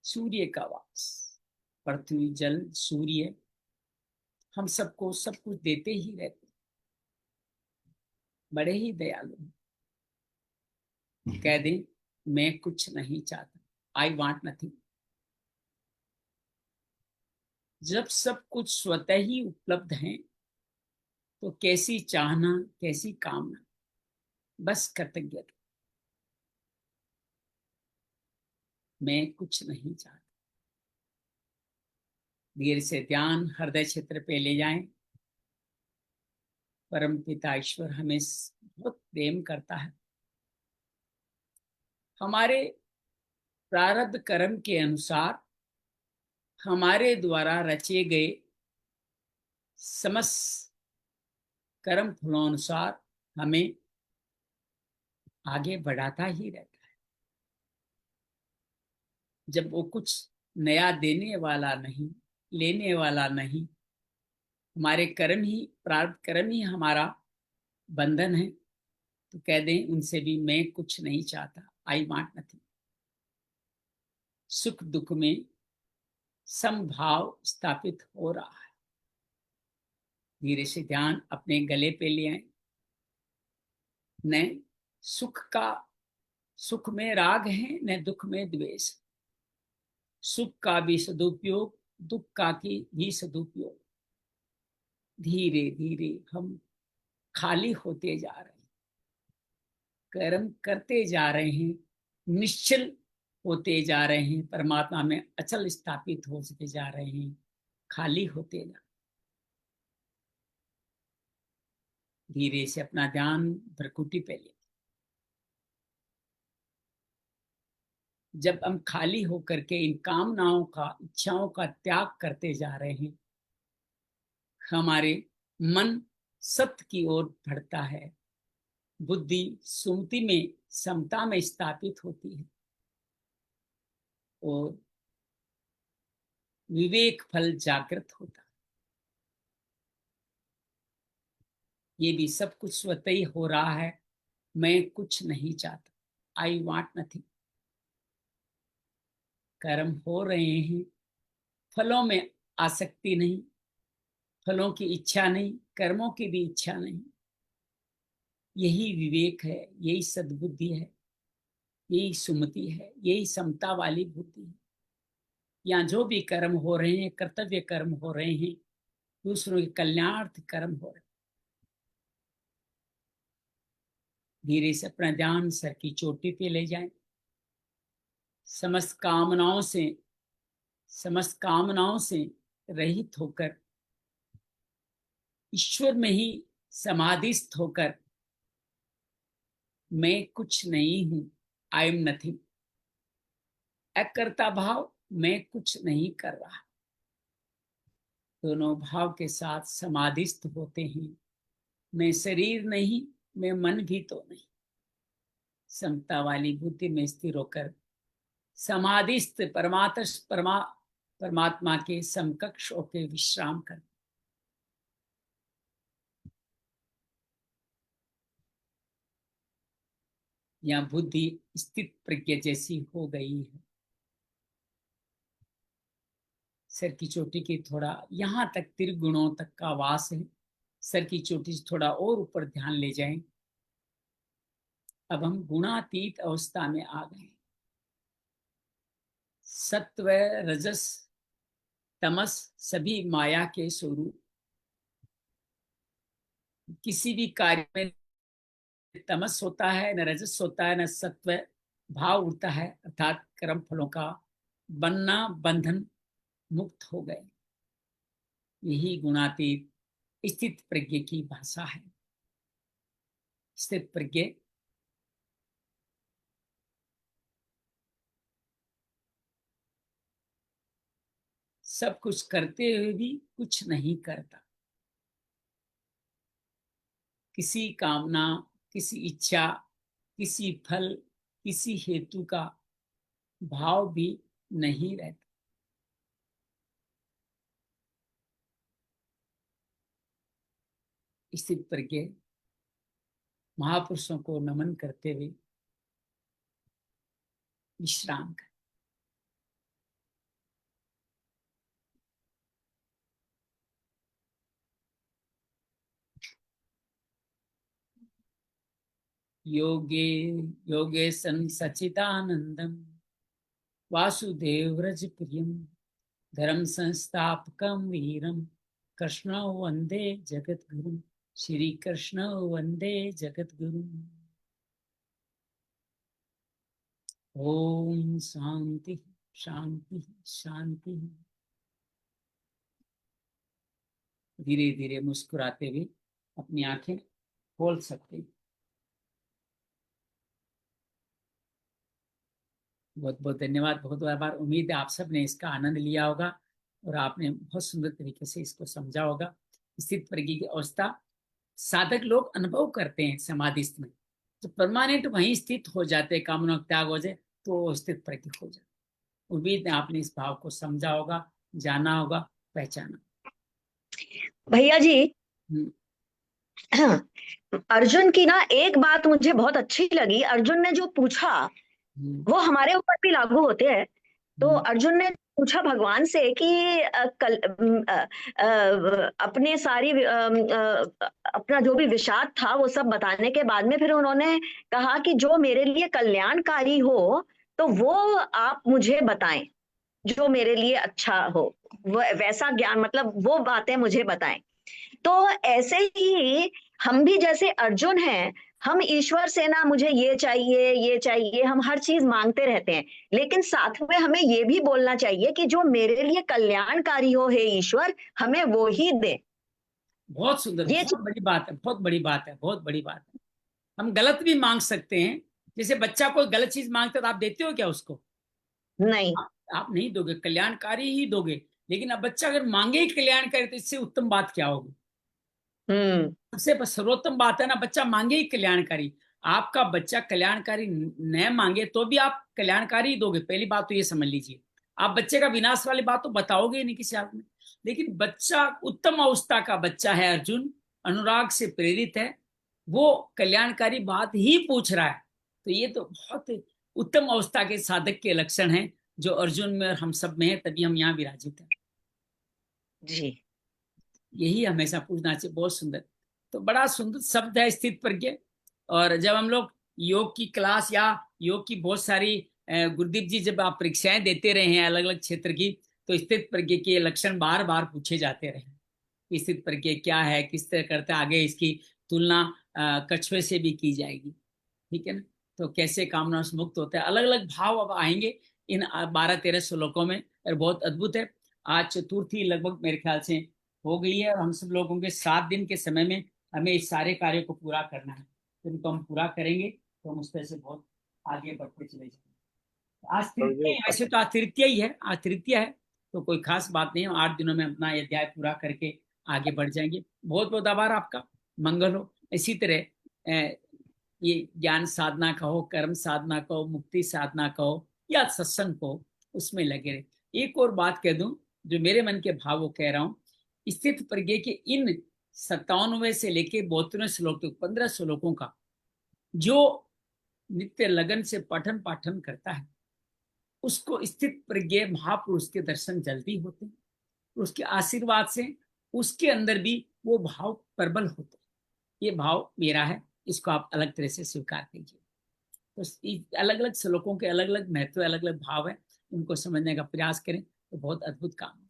सूर्य का वास। पृथ्वी जल सूर्य हम सबको सब कुछ देते ही रहते, बड़े ही दयालु। कह दें मैं कुछ नहीं चाहता, आई वांट नथिंग। जब सब कुछ स्वतः ही उपलब्ध है तो कैसी चाहना, कैसी कामना, बस कृतज्ञता। मैं कुछ नहीं चाहता। धीरे से ध्यान हृदय क्षेत्र पे ले जाएं। परम पिता ईश्वर हमें बहुत प्रेम करता है। हमारे प्रारब्ध कर्म के अनुसार हमारे द्वारा रचे गए समस्त कर्म फलों अनुसार हमें आगे बढ़ाता ही रहता है। जब वो कुछ नया देने वाला नहीं, लेने वाला नहीं, हमारे कर्म ही, प्रारब्ध कर्म ही हमारा बंधन है, तो कह दें उनसे भी मैं कुछ नहीं चाहता, आई वांट नथिंग। सुख दुख में समभाव स्थापित हो रहा है। धीरे से ध्यान अपने गले पे ले आए। न सुख में राग है, न दुख में द्वेष। सुख का भी सदुपयोग, दुख का की भी सदुपयोग। धीरे धीरे हम खाली होते जा रहे हैं, कर्म करते जा रहे हैं, निश्चल होते जा रहे हैं, परमात्मा में अचल स्थापित होते जा रहे हैं, खाली होते जा। धीरे से अपना ध्यान भ्रकुटी पे ले। जब हम खाली होकर के इन कामनाओं का, इच्छाओं का त्याग करते जा रहे हैं, हमारे मन सत्य की ओर बढ़ता है, बुद्धि सुमति में, समता में स्थापित होती है और विवेक फल जागृत होता है। ये भी सब कुछ स्वतः ही हो रहा है, मैं कुछ नहीं चाहता, आई वांट नथिंग। कर्म हो रहे हैं, फलों में आसक्ति नहीं, फलों की इच्छा नहीं, कर्मों की भी इच्छा नहीं। यही विवेक है, यही सद्बुद्धि है, यही सुमति है, यही समता वाली बुद्धि है। यहाँ जो भी कर्म हो रहे हैं, कर्तव्य कर्म हो रहे हैं, दूसरों के कल्याणार्थ कर्म हो रहे हैं। धीरे से अपना ध्यान सर की चोटी पे ले जाएं। समस्त कामनाओं से रहित होकर, ईश्वर में ही समाधिस्थ होकर, मैं कुछ नहीं हूं, आई एम नथिंग। अकर्ता भाव, मैं कुछ नहीं कर रहा, दोनों भाव के साथ समाधिस्थ होते हैं। मैं शरीर नहीं, मैं मन भी तो नहीं। समता वाली बुद्धि में स्थिर होकर समाधिस्थ परमात्मा के समकक्ष होकर विश्राम कर। यहाँ बुद्धि स्थित प्रज्ञ जैसी हो गई है। सर की चोटी के थोड़ा यहाँ तक त्रिगुणों तक का वास है। सर की चोटी से थोड़ा और ऊपर ध्यान ले जाएं। अब हम गुणातीत अवस्था में आ गए। सत्व, रजस, तमस सभी माया के स्वरूप। किसी भी कार्य में तमस होता है, न रजस होता है, न सत्व भाव उठता है, अर्थात कर्म फलों का बनना, बंधन मुक्त हो गए। यही गुणातीत स्थित प्रज्ञ की भाषा है। स्थित प्रज्ञ सब कुछ करते हुए भी कुछ नहीं करता। किसी कामना, किसी इच्छा, किसी फल, किसी हेतु का भाव भी नहीं रहता। स्थित प्रज्ञ महापुरुषों को नमन करते हुए विश्राम कर। योगे योगे सन सचिदानंदम वासुदेव व्रज प्रियम धर्म संस्थापकम वीरम कृष्ण वंदे जगत गुरु। श्री कृष्ण वंदे जगत गुरु। ओम शांति शांति शांति। धीरे धीरे मुस्कुराते हुए अपनी आंखें खोल सकते हैं। बहुत बहुत धन्यवाद, बहुत बहुत आभार। उम्मीद है आप सब ने इसका आनंद लिया होगा और आपने बहुत सुंदर तरीके से इसको समझा होगा। स्थित प्रज्ञ की अवस्था साधक लोग अनुभव करते हैं समाधिस्थ में, तो परमानेंट वहीं स्थित हो जाते, कामना का त्याग हो जाए तो वो स्थित प्रज्ञ हो जाए। उम्मीद है आपने इस भाव को समझा होगा, जाना होगा, पहचाना। भैया जी, हम्म, अर्जुन की ना एक बात मुझे बहुत अच्छी लगी। अर्जुन ने जो पूछा वो हमारे ऊपर भी लागू होते हैं। तो अर्जुन ने पूछा भगवान से कि अपने सारी अपना जो भी विषाद था वो सब बताने के बाद में फिर उन्होंने कहा कि जो मेरे लिए कल्याणकारी हो तो वो आप मुझे बताएं, जो मेरे लिए अच्छा हो, वो वैसा ज्ञान, मतलब वो बातें मुझे बताएं। तो ऐसे ही हम भी जैसे अर्जुन हैं, हम ईश्वर से ना मुझे ये चाहिए, हम हर चीज मांगते रहते हैं, लेकिन साथ में हमें ये भी बोलना चाहिए कि जो मेरे लिए कल्याणकारी हो हे ईश्वर, हमें वो ही दे। बहुत सुंदर, ये बहुत बड़ी बात है, बहुत बड़ी बात है, बहुत बड़ी बात है। हम गलत भी मांग सकते हैं। जैसे बच्चा कोई गलत चीज मांगता है तो आप देते हो क्या उसको? नहीं। आप नहीं दोगे, कल्याणकारी ही दोगे। लेकिन अब बच्चा अगर मांगे ही कल्याणकारी तो इससे उत्तम बात क्या होगी? हम्म। सबसे सर्वोत्तम बात है ना, बच्चा मांगे ही कल्याणकारी। आपका बच्चा कल्याणकारी न मांगे तो भी आप कल्याणकारी ही दोगे, पहली बात तो ये समझ लीजिए। आप बच्चे का विनाश वाली बात तो बताओगे ही नहीं किसी हाल में। लेकिन बच्चा उत्तम अवस्था का बच्चा है, अर्जुन अनुराग से प्रेरित है, वो कल्याणकारी बात ही पूछ रहा है। तो ये तो बहुत उत्तम अवस्था के साधक के लक्षण हैं जो अर्जुन में और हम सब में है, तभी हम यहाँ विराजित हैं। जी। यही हमेशा पूछना चाहिए। बहुत सुंदर, तो बड़ा सुंदर शब्द है स्थित प्रज्ञ। और जब हम लोग योग की क्लास या योग की बहुत सारी गुरुदीप जी जब आप परीक्षाएं देते रहे हैं अलग अलग क्षेत्र की, तो स्थित प्रज्ञ के लक्षण बार बार पूछे जाते रहे कि स्थित प्रज्ञ क्या है, किस तरह करते हैं। आगे इसकी तुलना कछुए से भी की जाएगी, ठीक है ना। तो कैसे कामना से मुक्त होता है, अलग अलग भाव अब आएंगे इन 12-13 श्लोकों में, और बहुत अद्भुत है। आज चतुर्थी लगभग मेरे ख्याल से हो गई है और हम सब लोगों के 7 दिन के समय में हमें इस सारे कार्यों को पूरा करना है। तो इनको हम पूरा करेंगे तो हम उस तरह से बहुत आगे बढ़ते चले जाएंगे। आज तृतीय है, वैसे तो आज तृतीय ही है, आज तृतीय है तो कोई खास बात नहीं है। 8 दिनों में अपना ये अध्याय पूरा करके आगे बढ़ जाएंगे। बहुत बहुत आभार आपका, मंगल हो। इसी तरह ये ज्ञान साधना का हो, कर्म साधना का हो, मुक्ति साधना का हो या सत्संग को, उसमें लगे रहे। एक और बात कह दूं, जो मेरे मन के भाव वो कह रहा हूं। स्थित प्रज्ञ के इन 97वें से लेके 72वें श्लोक तक 15 श्लोकों का जो नित्य लगन से पठन पाठन करता है, उसको स्थित प्रज्ञ महापुरुष के दर्शन जल्दी होते हैं। उसके आशीर्वाद से उसके अंदर भी वो भाव प्रबल होते हैं। ये भाव मेरा है, इसको आप अलग तरह से स्वीकार कीजिए। तो अलग अलग श्लोकों के अलग अलग महत्व, अलग अलग भाव है, उनको समझने का प्रयास करें तो बहुत अद्भुत काम है।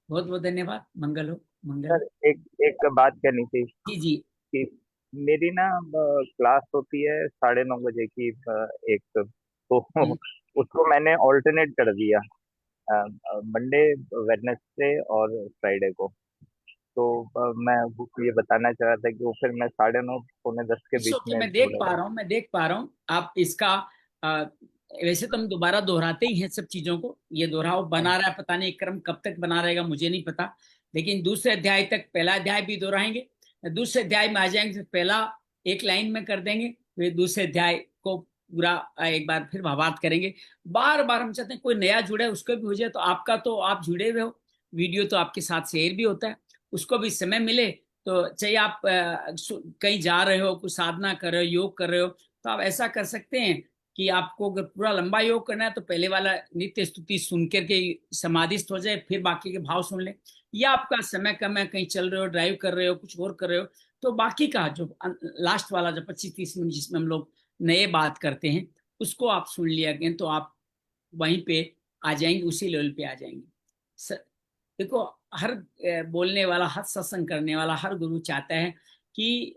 बहुत बहुत धन्यवाद। मंगल हो, मंगल हो। सर एक एक बात करनी थी जी जी। कि मेरी ना क्लास होती है 9:30 बजे की, एक तो हम्म, उसको मैंने ऑल्टरनेट कर दिया, मंडे, वेडनेसडे और फ्राइडे को। तो मैं वो ये बताना चाह रहा था कि वो फिर मैं 9:30 पौने 10 के इट्स बीच ओके, में मैं देख पा जोड़ेगा। रहा हूँ, मैं देख पा रहा हूँ आप इसका। आ, वैसे तो हम दोबारा दोहराते ही हैं सब चीजों को, ये दोहराव बना रहा है, पता नहीं क्रम कब तक बना रहेगा मुझे नहीं पता। लेकिन दूसरे अध्याय तक पहला अध्याय भी दोहराएंगे, दूसरे अध्याय में आ जाएंगे, पहला एक लाइन में कर देंगे, फिर दूसरे अध्याय को पूरा एक बार फिर भावार्थ करेंगे। बार बार हम चाहते हैं कोई नया जुड़े उसको भी हो जाए। तो आपका तो आप जुड़े हुए हो, वीडियो तो आपके साथ शेयर भी होता है, उसको भी समय मिले तो चाहे आप कहीं जा रहे हो, कुछ साधना कर रहे हो, योग कर रहे हो, तो आप ऐसा कर सकते हैं कि आपको अगर पूरा लंबा योग करना है तो पहले वाला नित्य स्तुति सुन करके समाधिस्थ हो जाए, फिर बाकी के भाव सुन ले। या आपका समय कम है, कहीं चल रहे हो, ड्राइव कर रहे हो, कुछ और कर रहे हो, तो बाकी का जो लास्ट वाला जो 25-30 मिनट जिसमें हम लोग नए बात करते हैं, उसको आप सुन लिया गए तो आप वहीं पे आ जाएंगे, उसी लेवल पे आ जाएंगे। देखो, हर बोलने वाला, हर सत्संग करने वाला, हर गुरु चाहता है कि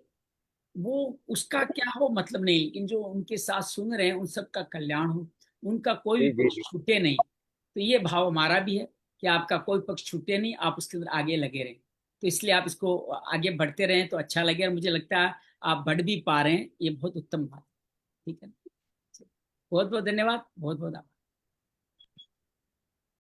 वो उसका क्या हो मतलब नहीं, लेकिन जो उनके साथ सुन रहे हैं उन सबका कल्याण हो, उनका कोई भी जी जी पक्ष जी। छूटे नहीं। तो ये भाव हमारा भी है कि आपका कोई पक्ष छूटे नहीं, आप उसके अंदर आगे लगे रहें। तो इसलिए आप इसको आगे बढ़ते रहें तो अच्छा लगे, और मुझे लगता है आप बढ़ भी पा रहे हैं, ये बहुत उत्तम बात है। ठीक है। बहुत बहुत धन्यवाद, बहुत बहुत